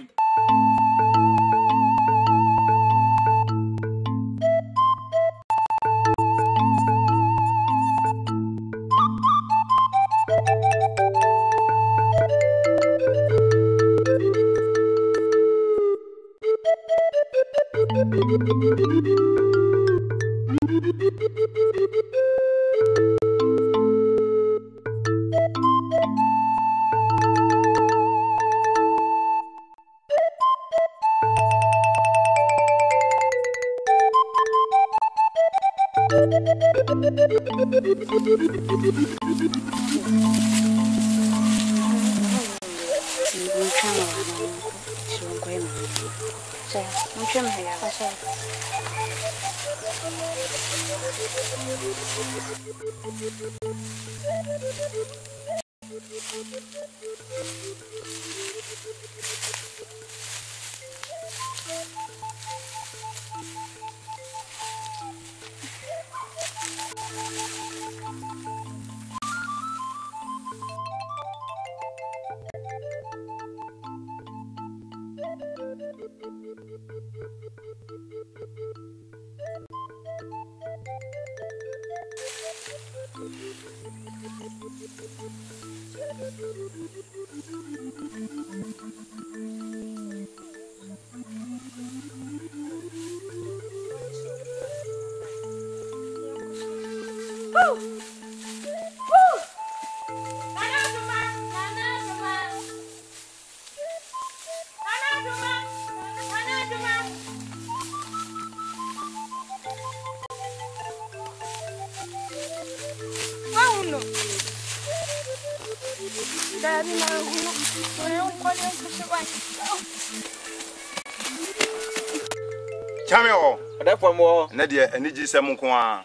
Chamio, therefore more Nadia and Niji Samuqua.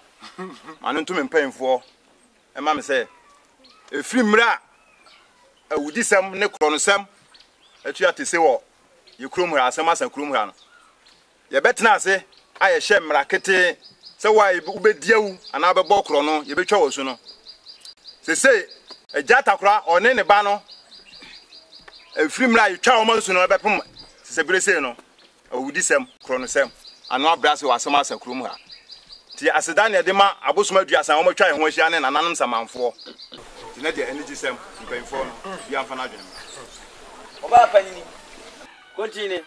And to me paying for a mamma say a free mra a woody some necronosam a chia to say what you crum her as a mass and crum her. You better not say I share mrakete, so why ube dew and other bokrono, you be chosen. They say a jatakra or any bano a free mra you chow most no bepum, say Breseno, a woody some chronosam. And not brass was some mass and crum her. Ti asedane de ma abosoma duasa o matwa ho ahia ne nananom samanfo ti na de energy sem mpanfo no ya mfa na adwene oba panini continue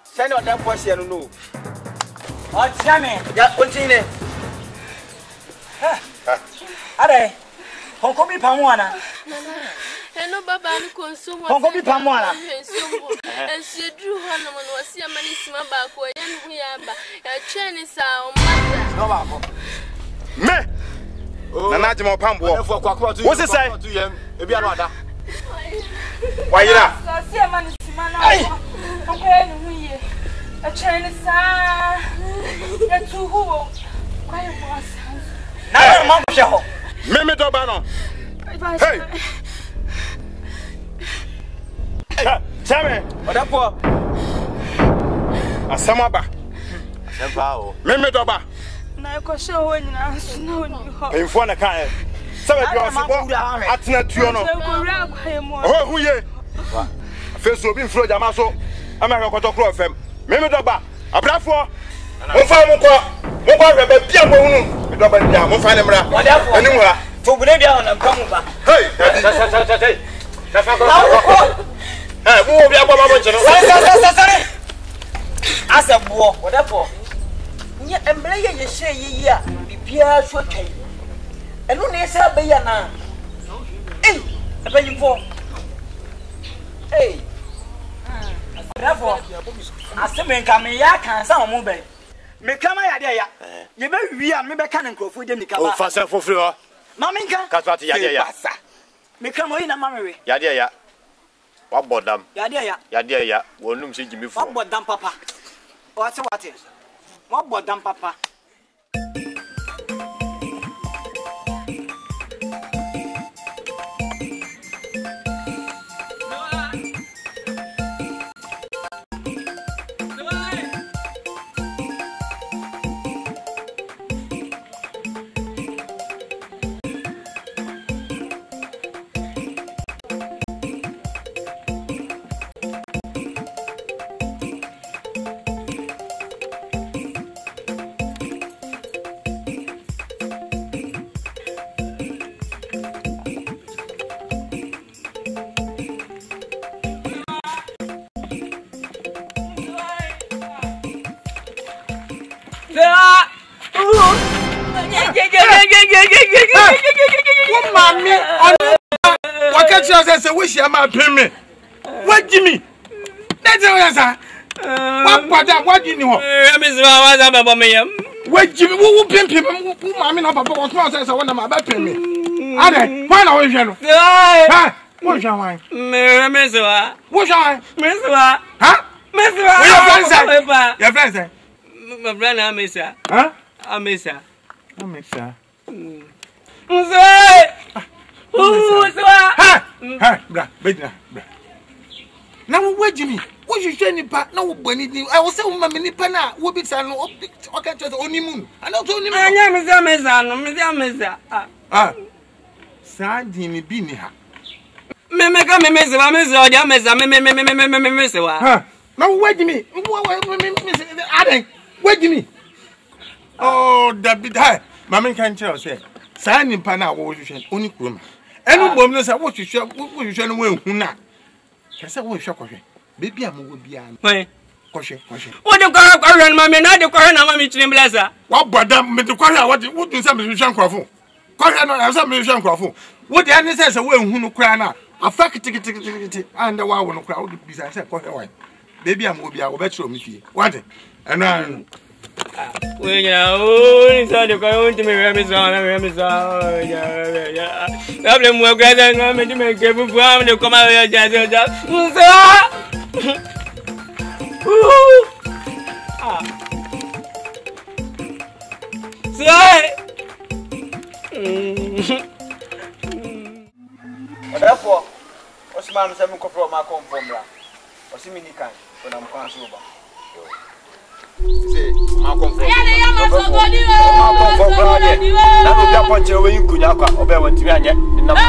send on that portion no o tiame ya continue are honko bi pamu ana eno baba ni konsumo honko bi pamu ana ensidru hono no wasi amani sima ba ko yenu hu ya ba ya twene sa o mata no ba ko me nana jema pambo wo se sai ebi anu ada wayira Wasi amani sima na honko yenu hu ye ya twene sa ya tuhu kwa yo wasa na mo hwe ho me do ba no hey Chame, odapo asamaba asempa o me do ba na ko she ho nyina na oni ho penfo na kan sabe bi osibo atena tuo no ko ri akwaye mo ho hu ye feso obi mfro jama so ama hwekoto kro fem me do ba abrafo mo fa mo ko hwe ba bia mo hunu me do ba bia mo fa ne mra anim ha fo bune bia on mpamu ba hey eh wo bia ba mo nche no sorry asebo odapo nye embre ye hye ye a bibia so twan enu ne se abeya na abayimfo bravo asemen ka me ya kan sa mo be me kama ya de ya ye be wi a me be kan nkrofo dem nika ba o fa se fofri ho ma minka ka twati ya de ya me kama yi na ma mewe ya de ya wa bodam ya de ya wonum se jimi fo wa bodam papa wate wa bodam papa What mommy? What can you say? Wish you my payment. What Jimmy? That's all. What do you know? What Jimmy? Who pay me? Who mommy? No, papa. What's my say? So when am I pay me? Ade, why not we shall? Ha? What shall I? Meswa. What shall I? Meswa. Ha? Meswa. Your friend say. Your friend say. My friend Amesa. Huh? Amesa. Amesa. Meswa. Meswa. Ha? Ha? Bra, bra. Now where Jimmy? What you say nipa? Now we need. I was say we nipa na. We be say no. Okay, just only moon. I know only moon. Anya Mesa no. Mesa. Ah. Sadi ni bi ni ha. Memeka Mesa. Mesa. Ha. Now where Jimmy? Aden. Where Jimmy? Oh, that be that. Mama can tell say. Sa nipa na wo hwehwe oni kuroma. Enu bom no say wo hwehwe no we hu na. Kese wo hwehwe kohwe. Baby am wo bia. Why? Kohwe. Wo de kohwe na mama na de kohwe na mama chire blessa. Wa boda me de kohwe what wo dun say me hwehwe nkrofo. Kohwe no na say me hwehwe nkrofo. Wo de ani say we hu no kura na. Afa kitikiti and wa wo no kura wo de bisa say kohwe why. Baby am wo bia wo be chiro me fie. What? Enu we ni sa de ko won ti me Mesa. Ya. Problem mo gada no me di me ke fufu am de ko ma ya ja. Therefore, Osman Sam ko from my conformla. Osimini kan when I'm going over. Say, my conform. My conform. That will be a punch away in Kunyaka, or when Tianya, the number.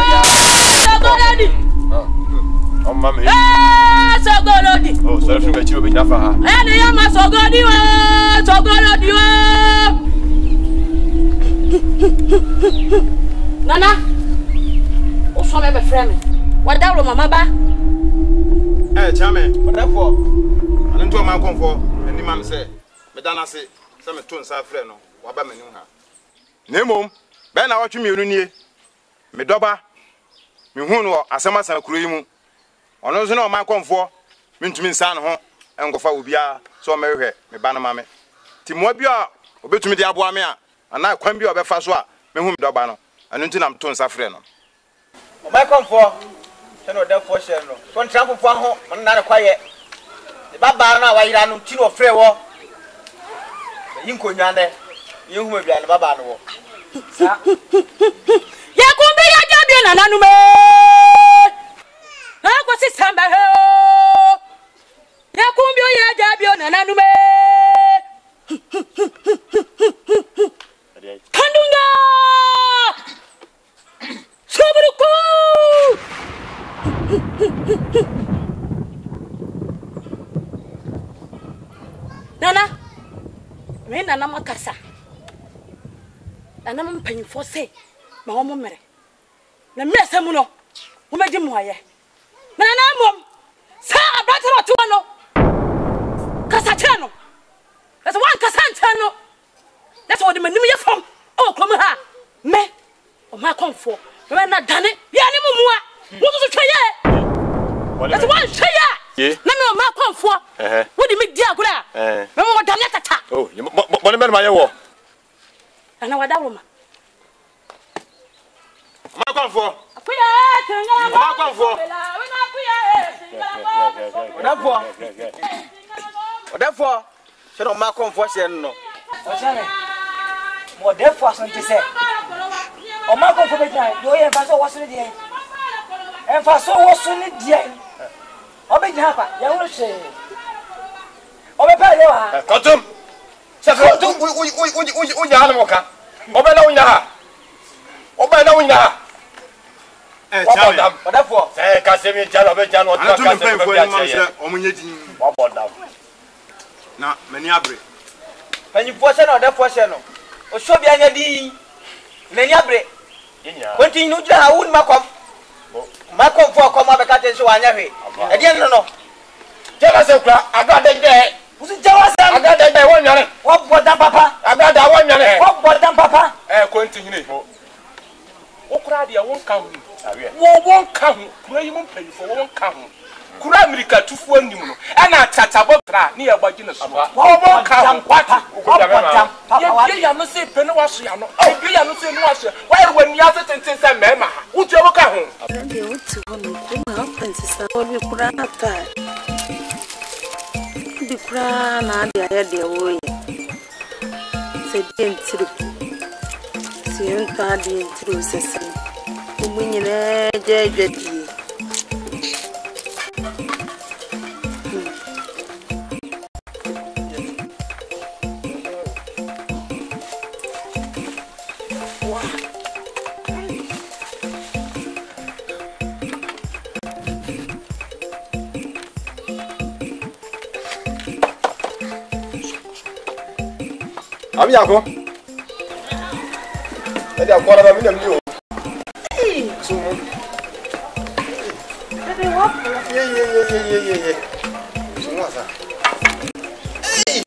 Oh, mammy. Oh, so if you bet you will be enough for her. And the young man so good, you are so good. Nana, what's from my friend? What that Mama ba? Eh, Chame, what that for? I don't do my comfort. And the man say, Madonna say, some tunes are friend. What about me? Nemo, Ben, I watch you near me doba. Me who are Asama Sakurimu. On those no my comfort, mean to me, son, and go for Ubia, so marry her, me banner mammy. Timobia, obey to me the Abuamia, and I can be of a fast one, me whom Dobano, and until I'm tunes are friend. My comfort, no, therefore, no. One trample for home, and not quiet. The Baba now, I ran to Tino Frewo. You could yonder, you will be a Baba. Yakumbi Yajabian and Anume. How was it, Samba? Yakumbi Yajabian and Anume. Kandunga Sobruku Nana, me Nana Makasa. Nana mpanyim for say, ma wo mere. Na me asem no, wo meji mo aye. Nana mom, sa abata wa to no. Kasa che no. That's one kasa nche no. That's what the manim ye from. Oh, come ha. Me, o ma comfort. Me na dane. Ya ni mumua. Wo so twa ye. That's one twa ye. Na me o ma comfort. Wo di me di agura. Me mo dane tata. Oh, mo ne ma ye wo. Ana wada wo ma. Ma comfort. Akuya tanga. Ma comfort. We na akuya. Therefore, she don't ma comfort she no. Mo therefore something say. O ma comfort be jai. Yo ye fa so wo so ni die. En fa so wo so ni die. O be jai pa. Ya wo she. O be pa le wa. Kotum. Se kotum u nya na mo ka. O be na u nya ha. O be na u nya ha. Eh, chama. Therefore, say ka se mi jalo be jalo ka se be jalo. O mo nya din. Wa bodam. Na mani abre. Panyi poche na therefore she no. O so bi anya di. Mani abre. Nya. Konti nu jira ha un makom. Makom fo kom abeka te so anya hwe. E de no no. Tell us kura aga de Usi jawasam. Agada e won yare. What bodan papa? Agada won yare. What bodan papa? Continue. Okura dia won ka hu. Won ka hu. Kura yi mo mpanyifo won ka hu. Kura America tufu anim no. E na tatabo tra ne ya gbaji na so. Won ka hu kwati. Ye ya no se pe no waso ya no. Ye ya no se no waso. Why when you have to say mema. Utu e ka hu. Ndio utu hono kuma princess obi kura ata. Bi kura na dia ya de wo ye. Se dentro. Se entra dentro se se. Umunyine jejedi. Abi yako. Edi akora ba mi na mi o. So. Bebe wapo. Ye. So wasa. Hey.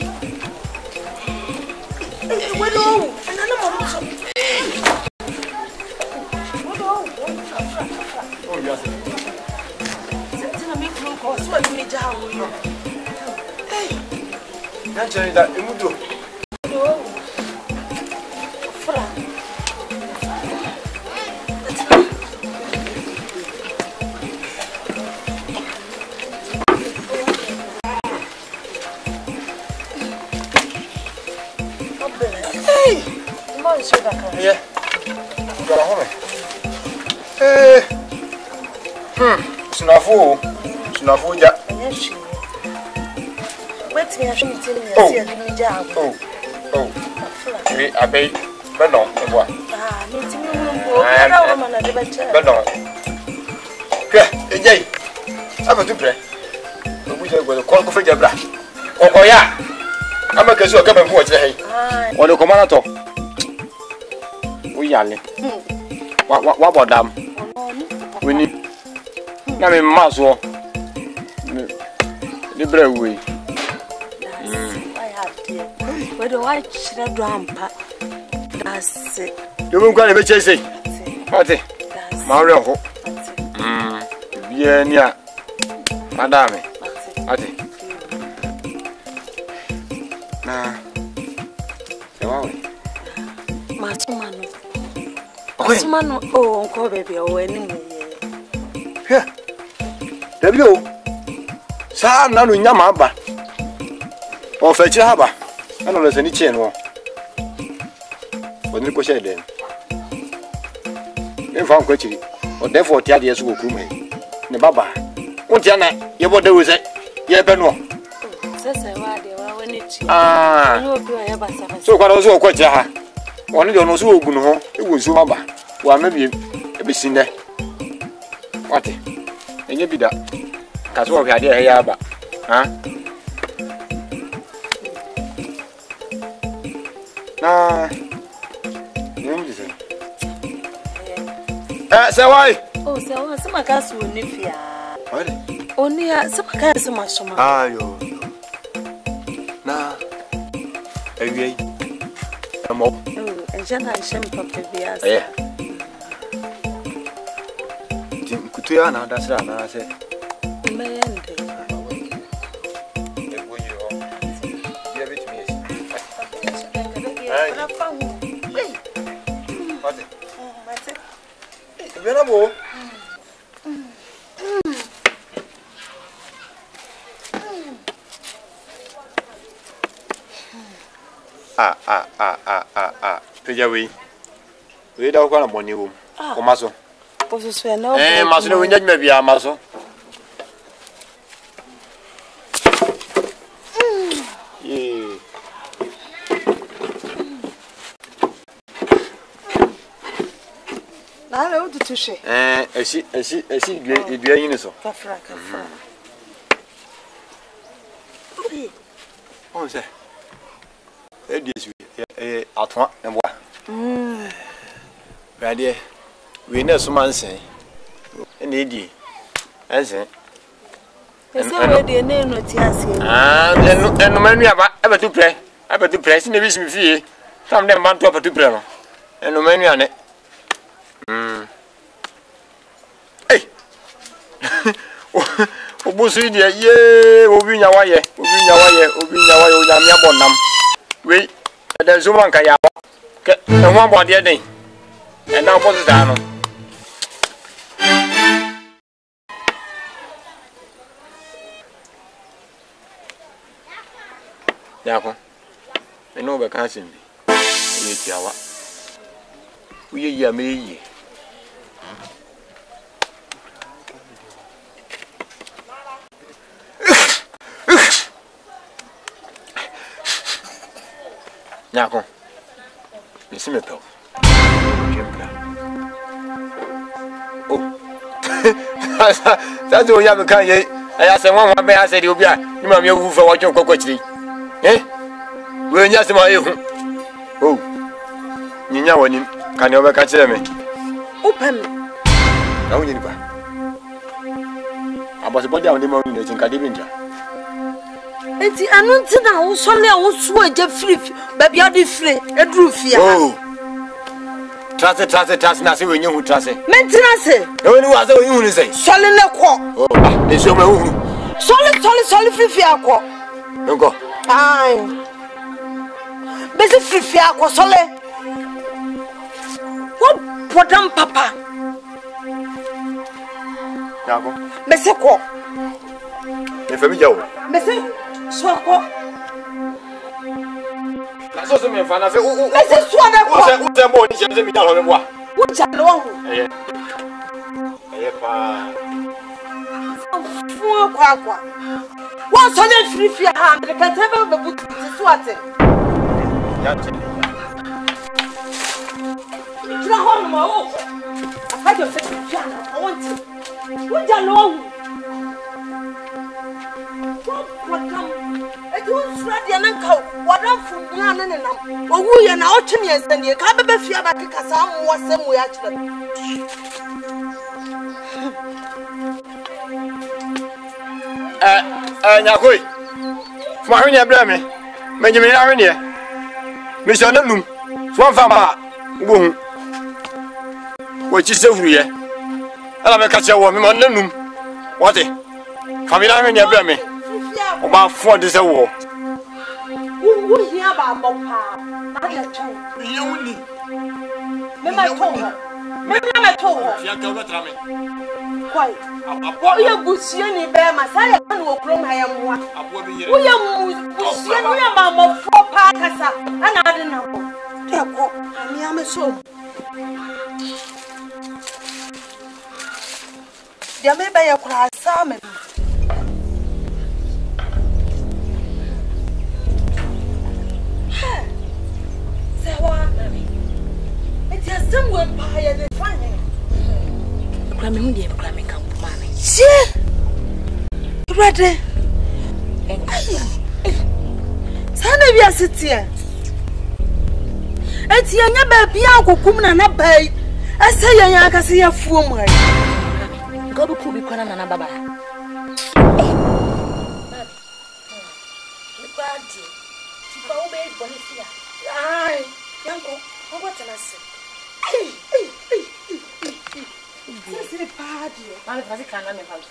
Wedo. Nana mo so. Wedo. Oh, yes. Sina mi kru ko so ni jawo yo. Hey. Na chani da emudo. Yeah. Got a home. Snafu ja. Wait me after meeting me see the job. Oh. We abey bedon e boa. Meeting me go. Na woman na de beche. Bedon. Ke, ejei. Abatu pre. Obu je go ko fe jabra. Oya. Ama kesu o ka ban fu o je hey. O le komana to. Yale. Wa bodam. Wini. Na me maso. Libre we. I have dear. Where do I share grandpa? That's it. You won't go to chase. Party. Mario ho. Bien ya. Madame. Ati. Na. Sewa we. Matumano. Matumano oh nko baby o eni me. Hia. Debio. Sa na no nyama aba. O fa chi haba. Ana lo se ni chien wo. Oni ko she den. Ne fa nko chiri. O de for ti ade yeso go krum he. Ne baba. Won ti ana ye bo de we se. Ye be no. Sese wa de wa wani chi. Ni obi o ye basa. So kwa no so ko ja ha. Oni de no so ogun no ho. E wo so baba. Wa ma bi e be sin de. Wate. Enye bida. Kaso wo hwade he ya ba. Ha? Na. Nem dizer. Say why? Oh, say why? Some kaso ni fia. Olha. Oni ya some kaso masoma. Ayo. Na. Ewie. Amo. Oh, ejana shem papa bia. Eh. Tim kutuya na dasra na se. Mende. Venamo. Pejawi. We da ko na boni wo. O maso. O so na o. Maso no winya me bia maso. Nale o tutushe. Esi dua yin so. Kafra. On se. Edies atwa na boa. Radie. We na so mansen. Na edi. Ensen. Ese we de na no ti ase. Enu manu aba abetu pre si na bi simi fie. Sam dem man to abetu pre no. Enu manu ane. Hey. Obusu dia ye obi nya waye onyame abonam. We da zo man ka ya ba. Ke enwo abode den. And now what's down? Yako. I know we can't see me. We are me. Yako. You see me, pal. That's all you have a can ye. I asked one way I said you'll be a you mammy who for watching cockatry. Eh? We're just my oh, you know when you can you ever catch me? Open. No, you never. I was about down the mountain in Cadibinja. Enti anu ntina wo sole wo so aja free baby ade free edru fia. Oh. Trase na se wenye hu trase. Mentina se. E woni wa se wenye hu ni se. Sole ne ko. Oh, e so me hu. Sole free fia ko. Nko. Ai. Besi free fia ko sole. What podam papa. Yako. Besi ko. Me fami jawo. Besi so ko. So so me fa na se besi so na ko. O se mo ni se mi da lo me boa. Wo ja lo hu. Eye pa. Fu kwa. Wo so na free fia ha me ka tebe be butu so ate. Ya che. Tira ho mo o. Afa jo se fia na o wonti. Wo ja lo hu. What come? I don't ready and uncle. What I'm from Yan and them. Or we are now to me and send you. Can't be fear about the Cassam was some way actually. Nakoi. Mahunya Brammy. Benjamin Arania. Mr. Num. Swan Fama. Boom. What is over here? I'll make a catch a woman on the room. What it? Coming out in your Brammy. About 4 days a war. Who hear about Bopa? I get told. You only. Then I told her. Maybe I told her. She got me. Quite. What you Bussiani bear my side and will grow my own one. We are Bussiani about 4 Parkasa and I don't know. Therefore, I am a soul. There may be a class salmon. It's a somewhere by the fire. Cramming the cramming camp, mammy. See? Ready? Sana via sitia. Eti anya baby anko kumna na bai. Asa yanya akase ya fuom hai. Godu ku bi kwana na baba. Badi. Tipa ube bonisia. Ai, yanko, what can I say? This is a party. I'm going to come and help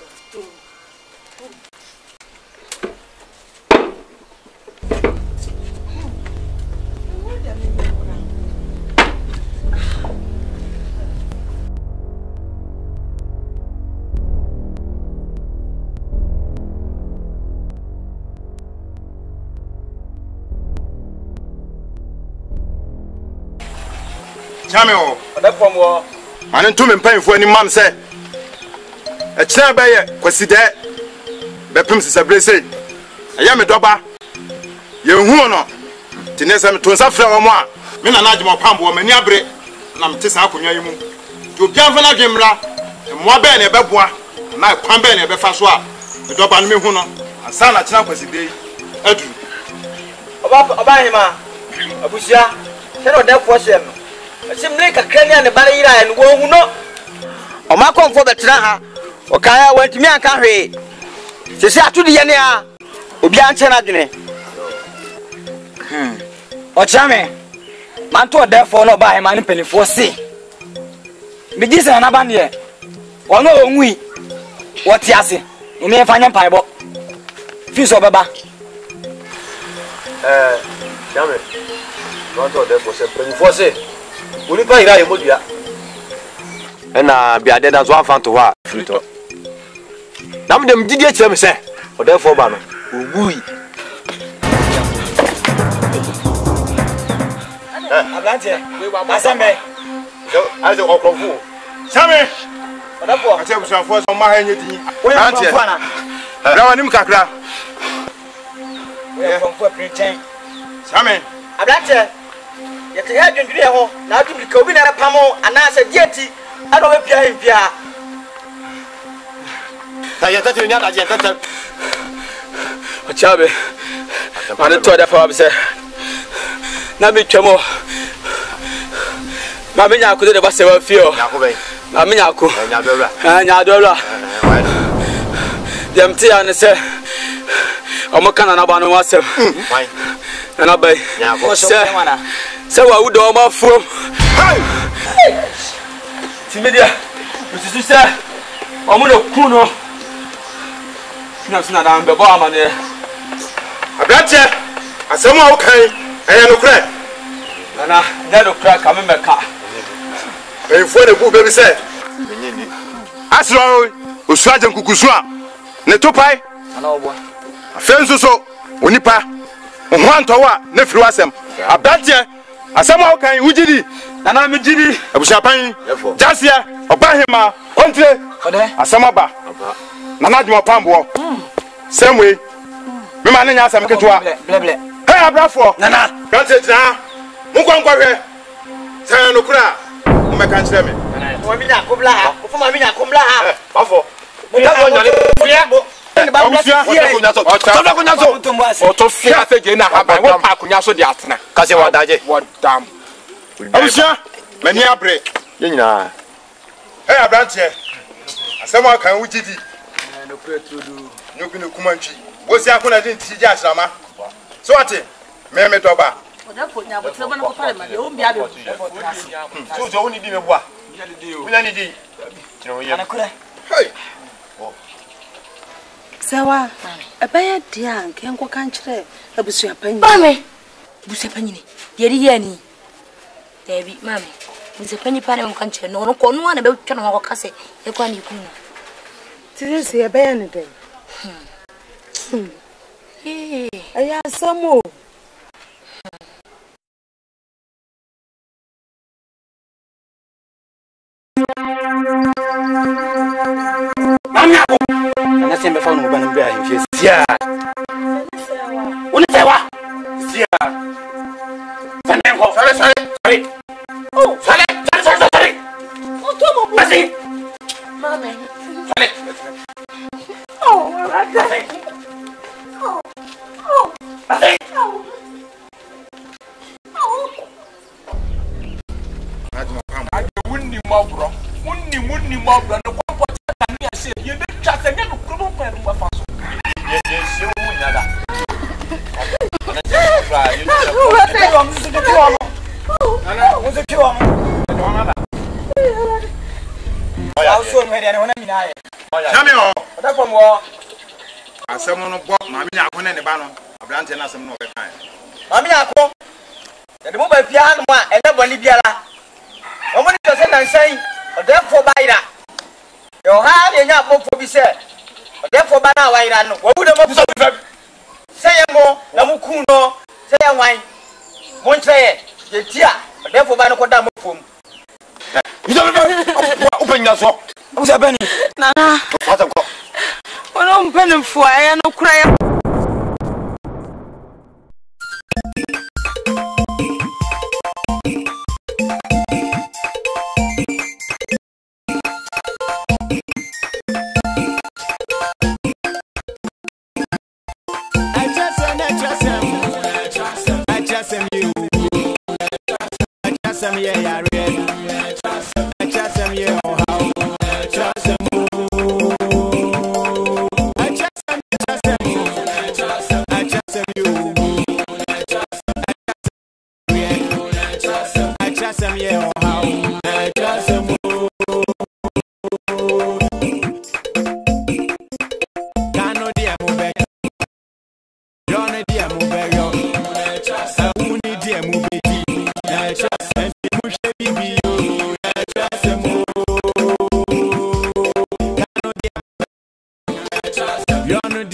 Jamio, that from war. Man and 2 men paying for any man said. A chair by a quasi there. The pimps is a blessing. I am a dobber. You who know. Tinesa to suffer on one. Men and Najmo Pambo, many a break. And I'm Tessacunia. To Piavana Gimra, and Waben a Bebois, and I Pamben a Befaswa, the dobber and me who know. And Sana Chapas day. Edru. Obama, Abusia, cannot therefore shame. Simple a cranium and the barrier and won't know. O ma come for the traha. O kaya went to me and carry. Sisi atu de ye ne a obi anche na dwene. Ochame. Man to therefore no ba man penifo se. Me gise na ba ne. Ono onwi. What ase. Umi enfanya mpaibo. Fi so beba. Chame. Man to therefore se penifo se. Oni pa ira ye modua. Na biade da so afanto ho a frito. Nam dem didi akire me se. O therefore ba no. Ogui. Ablante. Asembe. Aze okrofo. Chame. Odafo. Ate busuafo so ma ha nyedi. Oya okrofo ana. Rawa nim kakra. Oya okrofo preaching. Chame. Ablante. Yete ya dwendwe ho na adu bi ka obi na rapamo anase dieti ado be pia empia. Ta yeta te nya da je tata. Ochabe. Ane to da fa be na me twamo. Ma me nya ko de ba se wa fio. Nya ko be. Ma me nya ko. Nya dowra. Nya dowra. Dem ti ane se. Omo kana na ba no wasem. Why? Na bay. Nya ko. Se wa udo omo from. Hey! Timedia. Usisu se. Omo no ku no. Na sina da mbe bo amane. Abrante. Asemu a wo kan. Eye no kure. Nana, na do kra ka me meka. Efo ne ku bebi se. Asro osuaje nkukusu a. Ne topai. Ana obo. Afenso so onipa. Ho antowa ne firi wasem. Abrante. Asemu a wo kan wugidi. Nana me gidi. Abusapan. Jasia. Obahema. Ontre. Ode. Asemu ba. Nana djuma pambo. Semwe. Me ma ne nya asem ketwa. Bleble. Hey abrafo. Nana. Brante tina. Munkwankwa hwe. San no kura. Mo meka nkyere me. Mo mi nya kobla ha. Ofo ma mi nya kobla ha. Bafo. Mo ta go nyane. Oto fia se ge na haba wo pa akunya so de atena Ka se wadaje. wadam Abusia. Mani abre. Ye nyina. Hey abrante. Asem a kan wugidi. No kura trudu. Nyobi no kumantwi. Wosi akona din tiji asrama. So ate. Me doba. Odafo nya botre bana ko pare ma de o mbia be. So woni di me boa. Wona ni di. Kino ye. Ana kura. Hey. Sawa. Abaya dia nke nko kan kire abusua panyi. Mame. Busua panyi ni. Yeri yani. Debi mame. Busua panyi pa na kan kire no ko no na be twa no ko kase e kwa ni ku. Tiri abaya ne den. Aya samo. Ana sembe fa no ba no bia himfie. Sia. Oni sewa. Sia. Fanenko. Sare. Oh, sare. O to mo bu. Basi. Mame. Sare. Oh, basi. Basi. wunni mobro no kwampo ta ni ase ye be twa se ne no krobo pa no fa so Ye se wo nyada. Na se fra ye. Asem no bo ma me nya akona ne ba no. Abrante na asem no be kan. Mami akọ. Yede mo ba pia no a ele boni biara. Omo ni to se nan san odefo ba ira. Yo ha de nya bofo bi se. Odefo ba na wa ira no. Wo bu de mo so bi. Se ye mo na mu ku no. Se ye wan. Mo ntre ye tia. Odefo ba no ko da mo fom. Bizo open nya so. Mo se bani. Nana. Fata ko. Ono mpenfo aya no kura ya.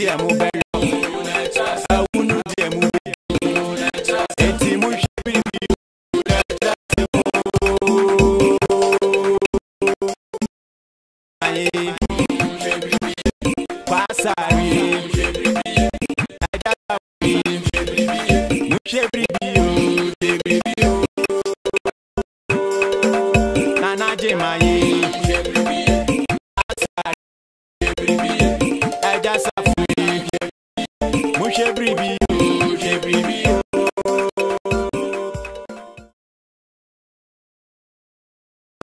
dear mobile. I wouldn't dear mobile. Nana Jemaye,